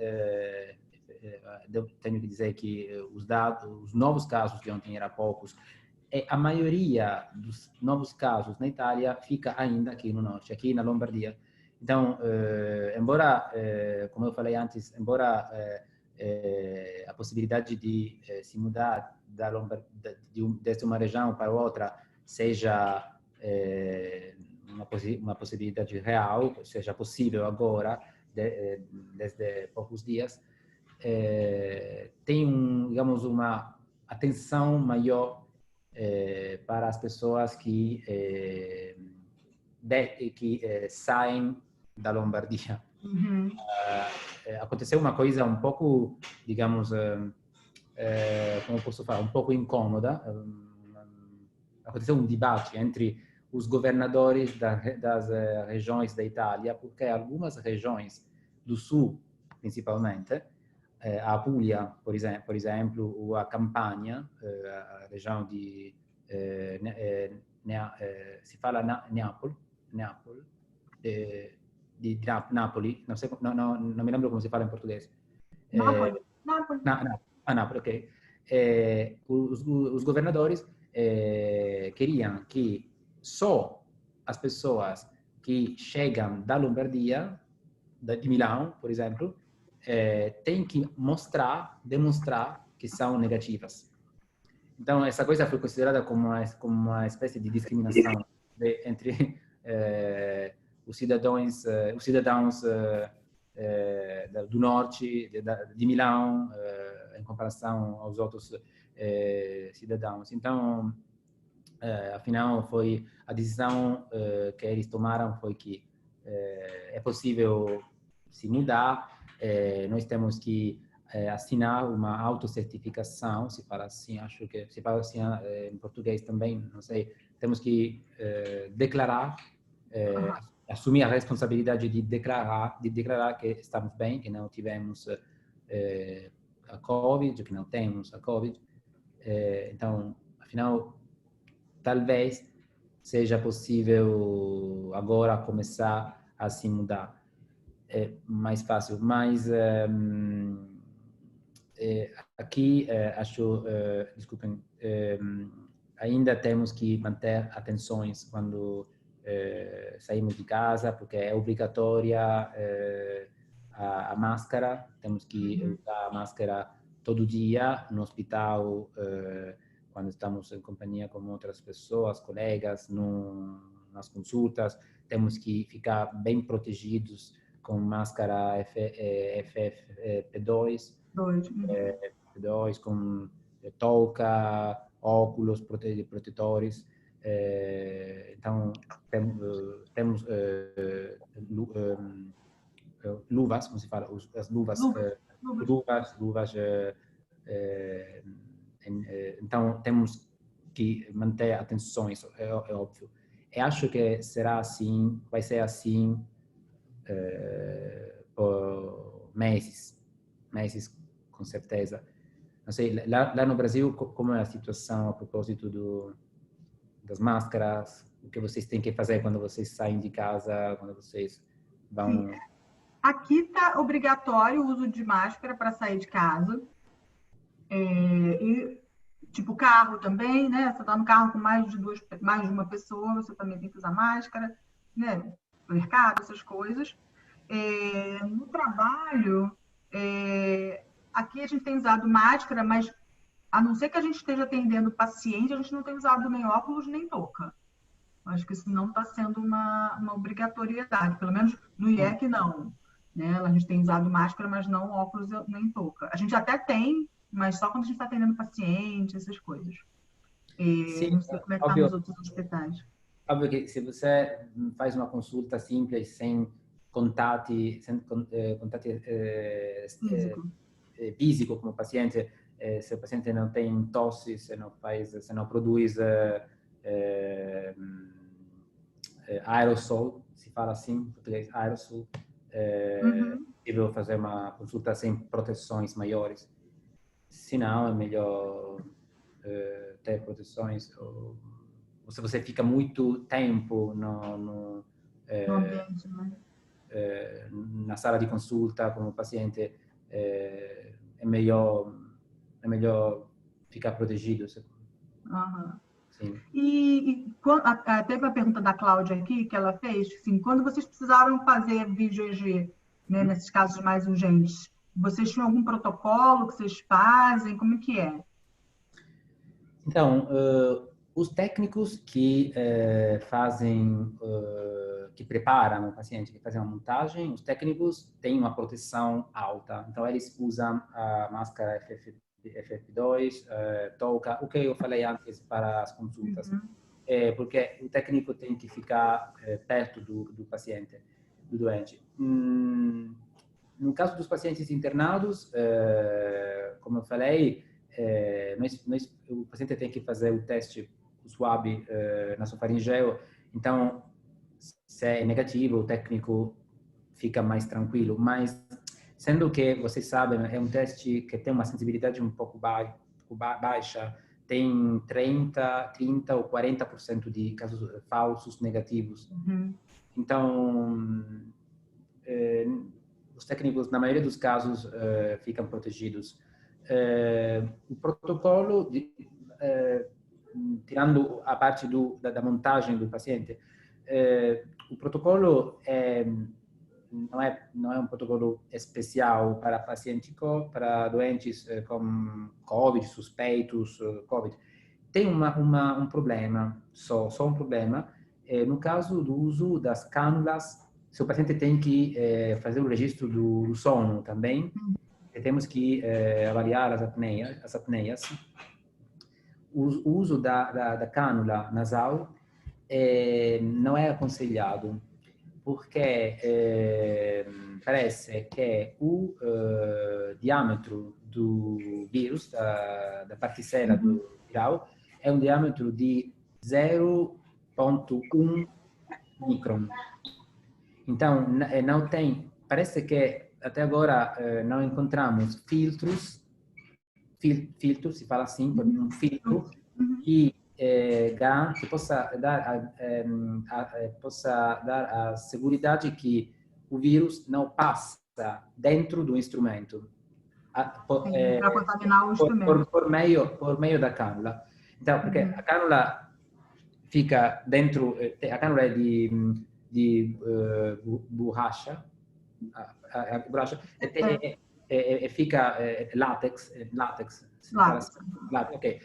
tenho que dizer que os novos casos de ontem eram poucos. E a maioria dos novos casos na Itália fica ainda aqui no norte, aqui na Lombardia. Então, embora, como eu falei antes, embora a possibilidade de se mudar desde uma região para outra seja uma possibilidade real, seja possível agora, desde poucos dias, tem digamos, uma atenção maior para as pessoas que saem da Lombardia. Uhum. Aconteceu uma coisa um pouco, digamos, como posso falar, um pouco incômoda. Aconteceu um debate entre os governadores das regiões da Itália, porque algumas regiões do sul, principalmente, a Puglia, por exemplo, ou a Campania, a região de si fala Napoli, Napoli, non mi lembro come si fala in portoghese. Napoli. Napoli, ok. Os governadores queriam que só as pessoas que chegam da Lombardia, de Milão, por exemplo, têm que demonstrar que são negativas. Então, essa coisa foi considerada como uma espécie de discriminação entre os cidadãos do norte, de Milão, em comparação aos outros cidadãos. Então, afinal, foi a decisão que eles tomaram foi que é possível se mudar, nós temos que assinar uma autocertificação, se fala assim, acho que se fala assim em português também, não sei, temos que declarar, assumir a responsabilidade de declarar que estamos bem, que não tivemos a Covid, que não temos a Covid. Então, afinal, talvez seja possível agora começar a se mudar. É mais fácil, mas aqui acho, desculpem, ainda temos que manter atenções quando saímos de casa, porque é obrigatória a máscara, temos que usar a máscara todo dia no hospital, quando estamos em companhia com outras pessoas, colegas, nas consultas, temos que ficar bem protegidos com máscara FFP2, P2, com touca, óculos protetores. Então, temos luvas, como se fala, as luvas. Então, temos que manter atenções, é óbvio. E acho que será assim, vai ser assim por meses com certeza. Não sei, lá no Brasil, como é a situação a propósito das máscaras? O que vocês têm que fazer quando vocês saem de casa, quando vocês vão... Sim. Aqui está obrigatório o uso de máscara para sair de casa. E, tipo, carro também, né? Você está no carro com mais de uma pessoa, você também tem que usar máscara, né? No mercado, essas coisas. No trabalho, aqui a gente tem usado máscara, mas a não ser que a gente esteja atendendo paciente, a gente não tem usado nem óculos nem touca. Acho que isso não está sendo uma obrigatoriedade, pelo menos no IEC não. né? A gente tem usado máscara, mas não óculos nem touca. A gente até tem, mas só quando a gente está atendendo paciente, essas coisas. Sim, Não sei como é que está nos outros hospitais. óbvio que se você faz uma consulta simples, sem contatti Físico. físico com o paciente, se o paciente não tem tosse, se não produz aerosol, se fala assim em português, aerosol, devo fazer uma consulta sem proteções maiores. Se não, é melhor ter proteções. Ou se você fica muito tempo No ambiente, né? na sala de consulta com o paciente, é melhor ficar protegido. Sim. E teve uma pergunta da Cláudia aqui, que ela fez, assim, quando vocês precisaram fazer vídeo EG, né, nesses casos mais urgentes, vocês tinham algum protocolo que vocês fazem? Como é que é? Então, os técnicos que que preparam o paciente, que fazem a montagem, os técnicos têm uma proteção alta. Então, eles usam a máscara FFP2, touca, o que eu falei antes para as consultas. Porque o técnico tem que ficar perto do paciente, do doente. No caso dos pacientes internados, como eu falei, o paciente tem que fazer o teste, o swab nasofaringeu. Então, se é negativo, o técnico fica mais tranquilo. Mas, sendo que, vocês sabem, é um teste que tem uma sensibilidade um pouco baixa, tem 30 ou 40% de casos falsos negativos. Então, os técnicos, na maioria dos casos, ficam protegidos. O protocolo, tirando a parte da montagem do paciente, o protocolo não é um protocolo especial para pacientes, para doentes com COVID, suspeitos COVID. Tem um problema, só um problema, no caso do uso das cânulas. Se o paciente tem que fazer o registro do sono também, temos que avaliar as apneias. O uso da cânula nasal não é aconselhado, porque parece que o diâmetro do vírus, da particela do viral, é um diâmetro de 0,1 micron. Então, não tem, parece que até agora não encontramos filtros, se fala assim, um filtro que possa dar a segurança que o vírus não passa dentro do instrumento. Para contaminar o instrumento. Por meio da cânula. Então, porque a cânula fica dentro, a cânula é de borracha, a borracha fica látex, ok.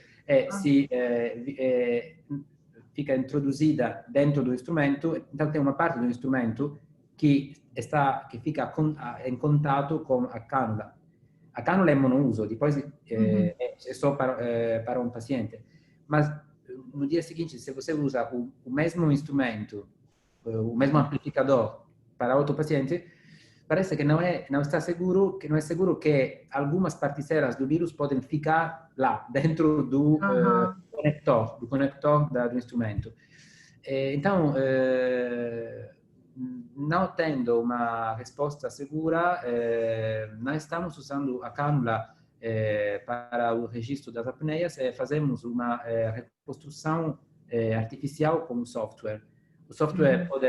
Fica introduzida dentro do instrumento, então tem uma parte do instrumento que fica em contato com a cânula. A cânula é monouso, depois é só para um paciente. Mas no dia seguinte, se você usa o mesmo instrumento, o mesmo amplificador para outro paciente, parece que não é seguro que algumas partículas do vírus podem ficar lá dentro do conector do instrumento. Então, não tendo uma resposta segura, nós estamos usando a cânula para o registro das apneias e fazemos uma reconstrução artificial com o software. O software pode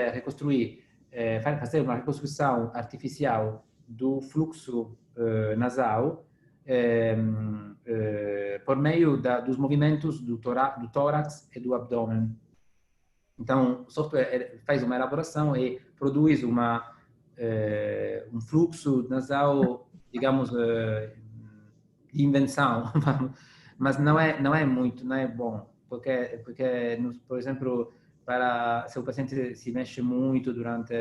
fazer uma reconstrução artificial do fluxo nasal por meio dos movimentos do tórax e do abdômen. Então, o software faz uma elaboração e produz um fluxo nasal, digamos, de invenção, mas não é bom, porque por exemplo, se o paciente se mexe muito durante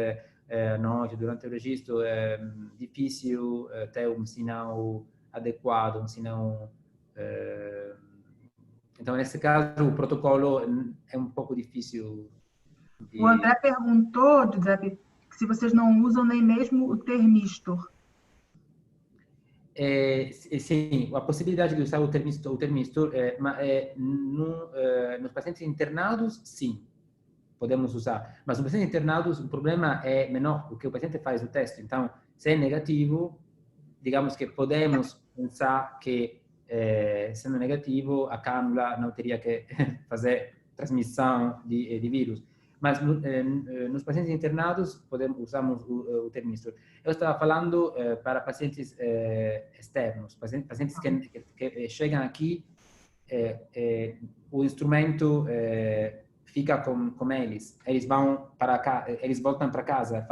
à noite, durante o registro, é difícil ter um sinal adequado, um sinal... Então, nesse caso, o protocolo é um pouco difícil O André perguntou, Giuseppe, se vocês não usam nem mesmo o termistor. Sim, a possibilidade de usar o termistor, nos pacientes internados, sim, podemos usar. Mas nos pacientes internados, o problema é menor, porque o paciente faz o teste. Então, se é negativo, digamos que podemos pensar que, sendo negativo, a cânula não teria que fazer transmissão de vírus. Mas nos pacientes internados, usamos o termistor. Eu estava falando para pacientes externos, pacientes que chegam aqui, o instrumento fica com eles. Eles vão para cá, eles voltam para casa,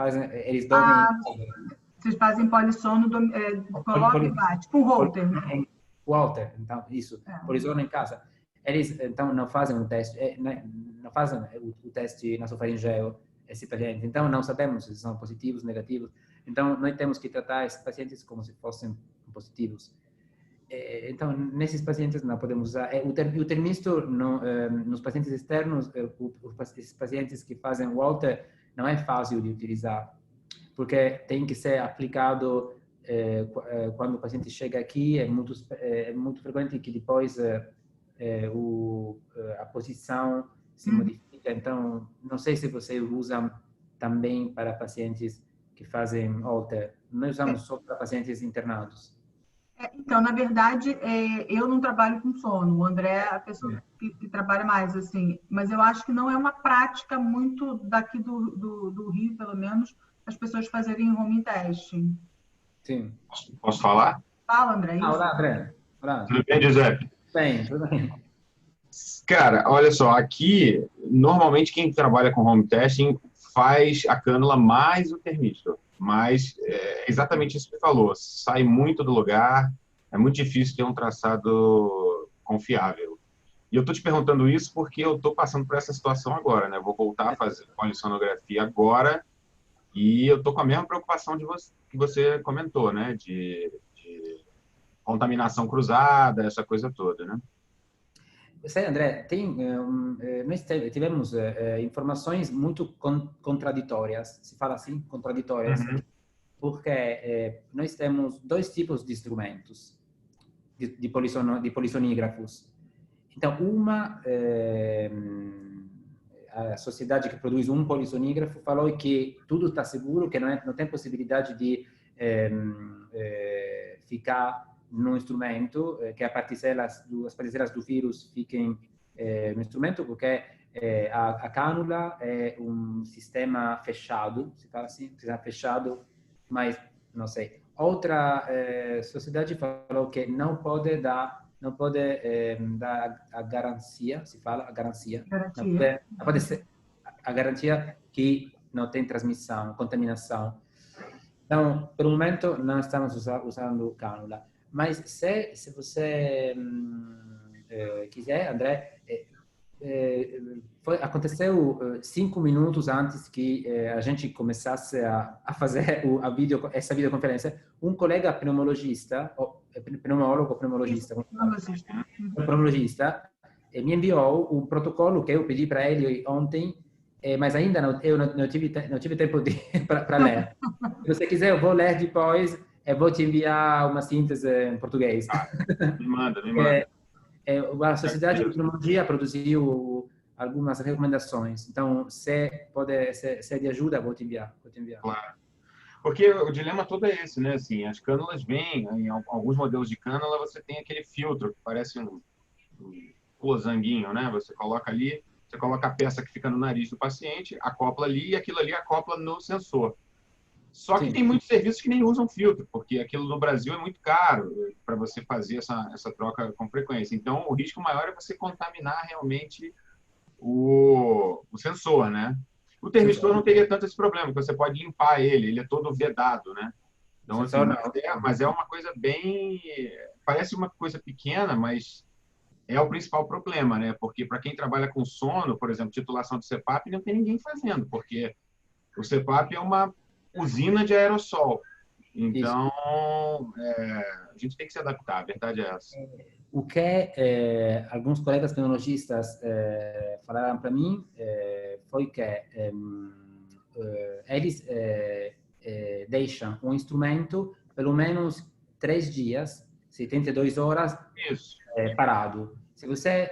eles dormem. Vocês fazem polissono, coloca e bate, tipo um Holter. Walter, então, isso, polissono em casa. Eles, então, não fazem um teste, não fazem o teste nasofaringeu, esse paciente. Então, não sabemos se são positivos, negativos. Então, nós temos que tratar esses pacientes como se fossem positivos. Então, nesses pacientes não podemos usar. O termistor, nos pacientes externos, esses pacientes que fazem Walter, não é fácil de utilizar, porque tem que ser aplicado quando o paciente chega aqui. É muito frequente que depois a posição se modifica. Então, não sei se vocês usam também para pacientes que fazem Holter. Nós usamos só para pacientes internados. Então, na verdade, eu não trabalho com sono. O André é a pessoa que trabalha mais, assim. Mas eu acho que não é uma prática muito daqui do Rio, pelo menos, as pessoas fazerem home testing. Sim. Posso falar? Fala, André. Olá, André. Olá. Tudo bem, Giuseppe? Bem, tudo bem. Cara, olha só, aqui, normalmente quem trabalha com home testing faz a cânula mais o termistor. Mas é exatamente isso que você falou, sai muito do lugar, é muito difícil ter um traçado confiável. E eu estou te perguntando isso porque eu estou passando por essa situação agora, né? Eu vou voltar a fazer polissonografia agora e eu estou com a mesma preocupação que você comentou, né? De contaminação cruzada, essa coisa toda, né? Sai, André, nós tivemos informações muito contraditórias, se fala assim, contraditórias, porque nós temos dois tipos de instrumentos de polissonígrafos. Então, a sociedade que produz um polissonígrafo falou que tudo está seguro, que não tem possibilidade de ficar no instrumento, que as partículas do vírus fiquem no instrumento, porque a cânula é um sistema fechado, se fala assim, sistema fechado, mas não sei. Outra sociedade falou que não pode dar a garantia, se fala a garantia, não pode ser a garantia que não tem transmissão, contaminação. Então, por um momento, não estamos usando cânula. Mas se você quiser, André, aconteceu 5 minutos antes que a gente começasse a fazer essa videoconferência, um colega pneumologista, me enviou um protocolo que eu pedi para ele ontem, mas ainda eu não tive tempo para ler. Se você quiser, eu vou ler depois. Eu vou te enviar uma síntese em português. Me manda. A Sociedade de Pneumologia produziu algumas recomendações. Então, se é de ajuda, vou te enviar. Claro. Porque o dilema todo é esse, né? Assim, as cânulas vêm, em alguns modelos de cânula, você tem aquele filtro que parece um losanguinho, né? Você coloca ali, você coloca a peça que fica no nariz do paciente, acopla ali e aquilo ali acopla no sensor. Só que tem muitos serviços que nem usam filtro, porque aquilo no Brasil é muito caro para você fazer essa troca com frequência. Então, o risco maior é você contaminar realmente o sensor, né? O termistor não teria tanto esse problema, porque você pode limpar ele é todo vedado, né? Então, assim, mas é uma coisa bem... Parece uma coisa pequena, mas é o principal problema, né? Porque para quem trabalha com sono, por exemplo, titulação de CPAP, não tem ninguém fazendo, porque o CPAP é uma usina de aerossol. Então, a gente tem que se adaptar, a verdade é essa. O que alguns colegas pneumologistas falaram para mim foi que eles deixam um instrumento pelo menos 3 dias, 72 horas, Isso. parado. Se você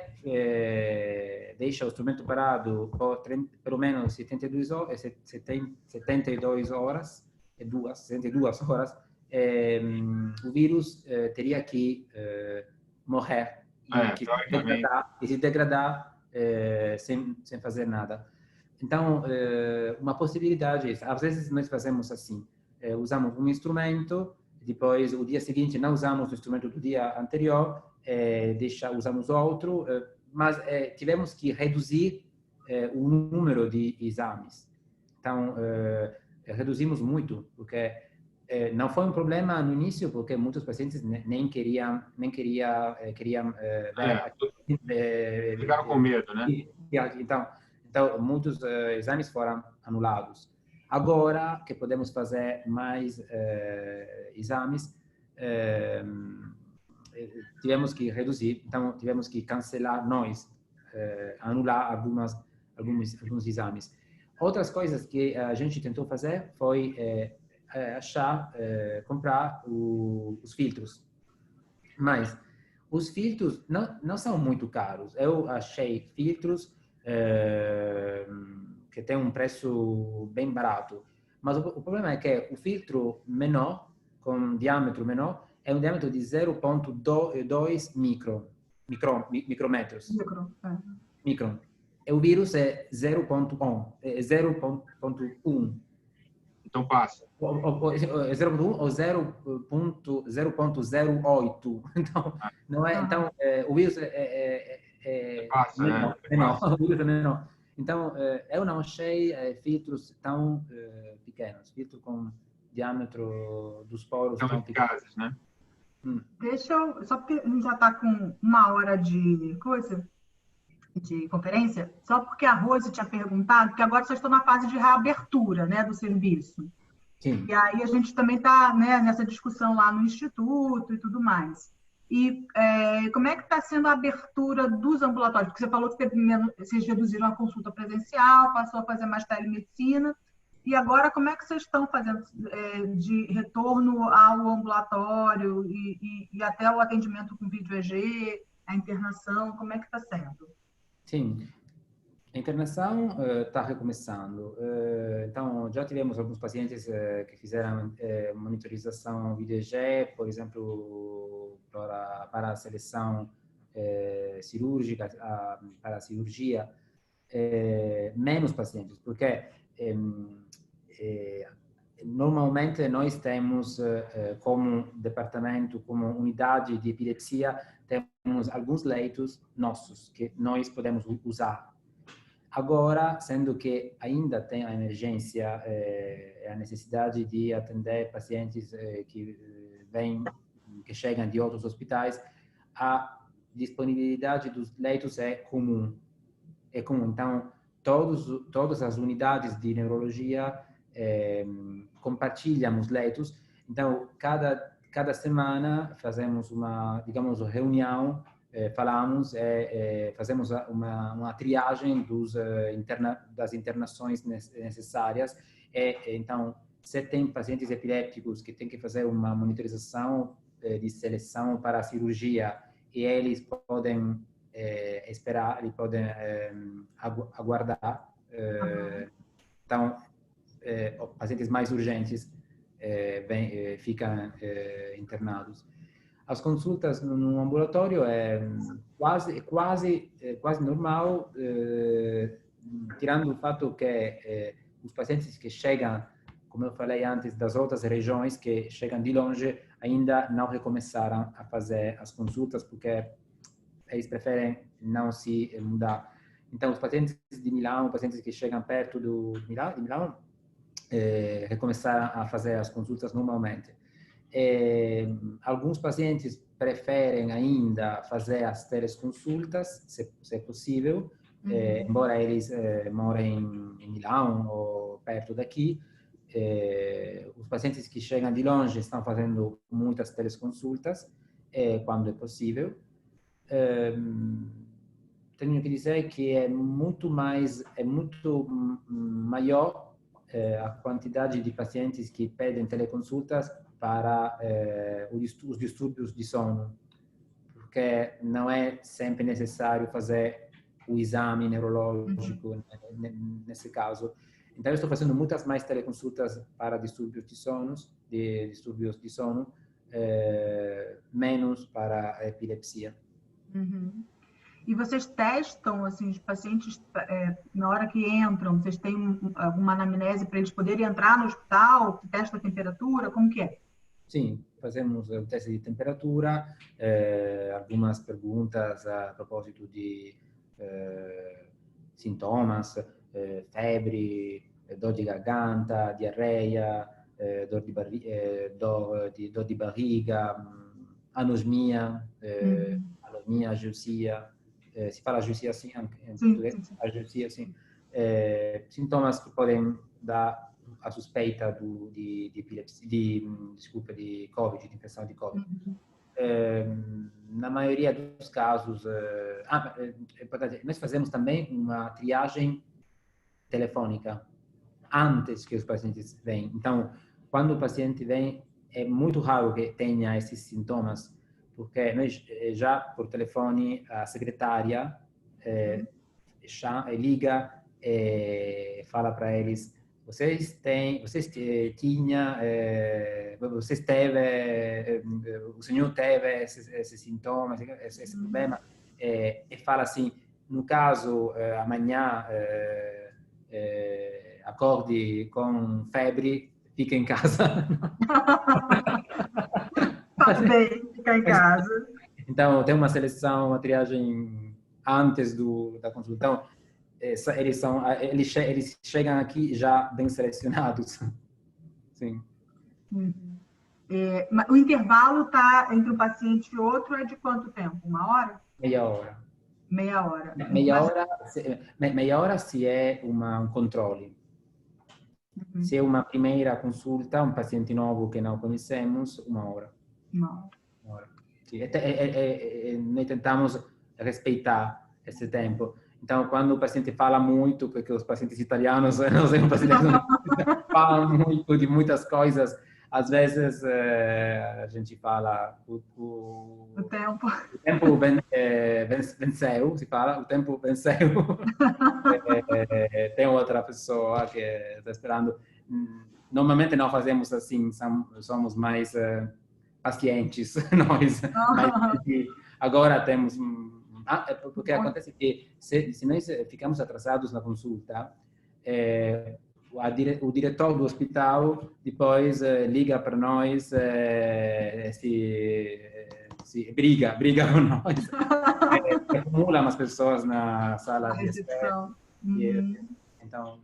deixa o instrumento parado por pelo menos 72 horas, 72 horas, 72 horas, o vírus teria que morrer e se degradar sem fazer nada. Então, uma possibilidade é, às vezes nós fazemos assim, usamos um instrumento, depois o dia seguinte não usamos o instrumento do dia anterior, usamos outro, mas tivemos que reduzir o número de exames. Então, reduzimos muito, porque não foi um problema no início, porque muitos pacientes nem queriam ficaram com medo, né? Então muitos exames foram anulados. Agora que podemos fazer mais exames, tivemos que reduzir, então tivemos que cancelar anular alguns exames. Outras coisas que a gente tentou fazer foi comprar os filtros. Mas os filtros não são muito caros. Eu achei filtros que tem um preço bem barato. Mas o problema é que o filtro menor, com diâmetro menor, é um diâmetro de 0,2 micrômetros. Micron. E o vírus é 0,1. Então passa. 0,1 ou 0,08. Então, não é, então o vírus passa, menor, o vírus é menor. Então, eu não achei filtros tão pequenos, filtros com diâmetro dos poros tão eficazes, né? Deixa eu, só porque a gente já está com 1 hora de conferência, só porque a Rose tinha perguntado, porque agora vocês estão na fase de reabertura, né, do serviço. Sim. E aí a gente também está, né, nessa discussão lá no Instituto e tudo mais. E como é que está sendo a abertura dos ambulatórios? Porque você falou que vocês reduziram a consulta presencial, passou a fazer mais telemedicina. E agora, como é que vocês estão fazendo de retorno ao ambulatório e até o atendimento com vídeo EG, a internação, como é que está sendo? Sim, a internação está recomeçando. Então, já tivemos alguns pacientes que fizeram monitorização vídeo EG, por exemplo, para a seleção cirúrgica, para a cirurgia. Menos pacientes, porque normalmente nós temos como departamento, como unidade de epilepsia, temos alguns leitos nossos que nós podemos usar. Agora, sendo que ainda tem a emergência, a necessidade de atender pacientes que chegam de outros hospitais, a disponibilidade dos leitos é comum. Então, todas as unidades de neurologia compartilham os leitos. Então, cada semana fazemos uma, digamos, reunião, falamos, fazemos uma triagem das internações necessárias. Então, se tem pacientes epilépticos que têm que fazer uma monitorização de seleção para a cirurgia e eles podem esperar, eles podem aguardar. Então, pacientes mais urgentes ficam internados. As consultas no ambulatório é quase normal, tirando o fato que os pacientes que chegam, como eu falei antes, das outras regiões, que chegam de longe, ainda não recomeçaram a fazer as consultas, porque eles preferem não se mudar. Então, os pacientes de Milão, pacientes que chegam perto de Milão, recomeçaram a fazer as consultas normalmente. Alguns pacientes preferem ainda fazer as teleconsultas, se possível, embora eles morem em Milão ou perto daqui. os pacientes que chegam de longe estão fazendo muitas teleconsultas, quando é possível. Tenho que dizer que é muito maior a quantidade de pacientes que pedem teleconsultas para os distúrbios de sono, porque não é sempre necessário fazer o exame neurológico nesse caso. Então, eu estou fazendo muitas mais teleconsultas para distúrbios de sono, menos para a epilepsia. Uhum. E vocês testam, assim, os pacientes, na hora que entram, vocês têm alguma anamnese para eles poderem entrar no hospital? Testa a temperatura? Como que é? Sim, fazemos o teste de temperatura, algumas perguntas a propósito de sintomas, febre, dor de garganta, diarreia, dor de barriga, anosmia, ageusia, si fala ageusia assim em português? Sim. Ageusia, sim. Sintomas que podem dar a suspeita de epilepsia, de COVID, de infecção de COVID. Na maioria dos casos, nós fazemos também uma triagem telefônica antes que os pacientes venham. Então, quando o paciente vem, é muito raro que tenha esses sintomas, porque nós já por telefone a secretária liga e fala para eles: vocês o senhor teve esses sintomas, esse problema, e fala assim: no caso amanhã acorde com febre, fica em casa. Faz bem, ficar em casa. Então, tem uma seleção, uma triagem antes da consulta. Então, eles chegam aqui já bem selecionados. Sim. O intervalo entre um paciente e outro é de quanto tempo? 1 hora? Meia hora. Meia hora. Meia hora se é um controle. Se é uma primeira consulta, um paciente novo que não conhecemos, 1 hora. 1 hora. 1 hora. Sim. Nós tentamos respeitar esse tempo. Então, quando o paciente fala muito, porque os pacientes italianos não são brasileiros, falam muito de muitas coisas, às vezes a gente fala O tempo. O tempo venceu, se fala, o tempo venceu. Tem outra pessoa que está esperando. Normalmente não fazemos assim, somos mais pacientes nós. Mas agora temos... porque acontece que se nós ficamos atrasados na consulta, o diretor do hospital depois liga para nós, briga com nós, acumula umas pessoas na sala de espera. Então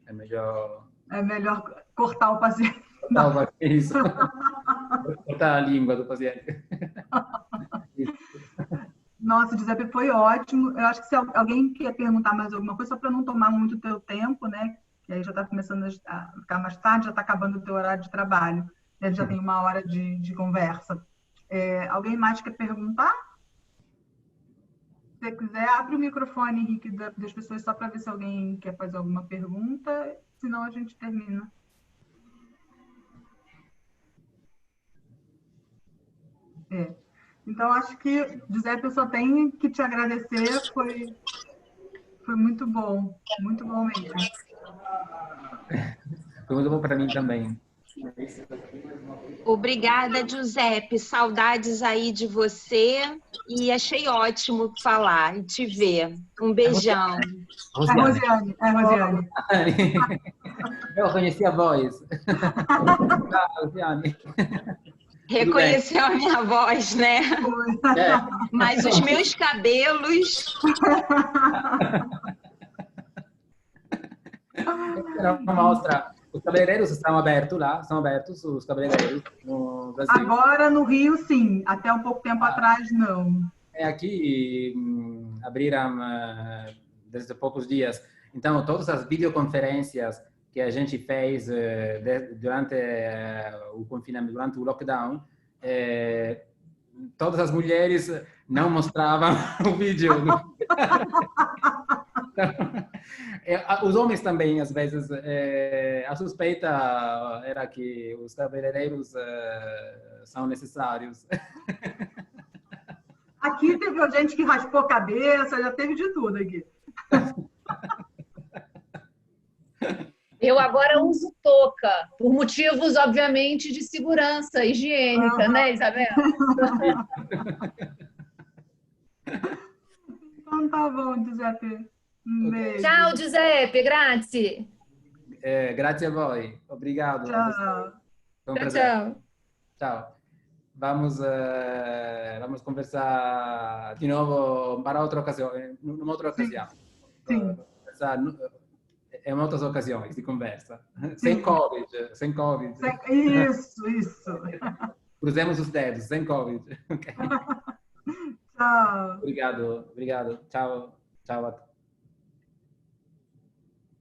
é melhor cortar o paciente. Isso. Cortar a língua do paciente. Nossa, Giuseppe, foi ótimo. Eu acho que se alguém quer perguntar mais alguma coisa, só para não tomar muito o teu tempo, né? Que aí já está começando a ficar mais tarde, já está acabando o teu horário de trabalho. A gente já tem 1 hora de conversa. Alguém mais quer perguntar? Se você quiser, abre o microfone, Henrique, das pessoas, só para ver se alguém quer fazer alguma pergunta. Senão a gente termina. Então, acho que, Giuseppe, eu só tenho que te agradecer. Foi muito bom mesmo. Foi muito bom para mim também. Obrigada, Giuseppe. Saudades aí de você e achei ótimo falar e te ver. Um beijão. Rosiane. Eu conheci a voz. Rosiane. Reconheceu a minha voz, né? Mas os meus cabelos... Mostra. Os cabeleireiros estão abertos lá? São abertos os cabeleireiros no Brasil? Agora no Rio, sim. Até um pouco tempo atrás, não. Aqui abriram desde poucos dias. Então, todas as videoconferências que a gente fez durante o confinamento, durante o lockdown, todas as mulheres não mostravam o vídeo. Os homens também, às vezes, a suspeita era que os cabeleireiros são necessários. Aqui teve gente que raspou a cabeça, já teve de tudo aqui. Eu agora uso touca, por motivos, obviamente, de segurança higiênica, né, Isabela? Então tá bom, Giuseppe. Um beijo. Ciao, Giuseppe, grazie. Grazie a voi. Obrigado. Tchau. Foi um Tchau, prazer. tchau. Tchau. Vamos conversar de novo para outra ocasião, numa outra ocasião. Sim. Conversar em outras ocasiões de conversa. Sem Covid, sem Covid. Isso. Cruzemos os dedos, sem Covid. Okay. Tchau. Obrigado. Tchau. Tchau.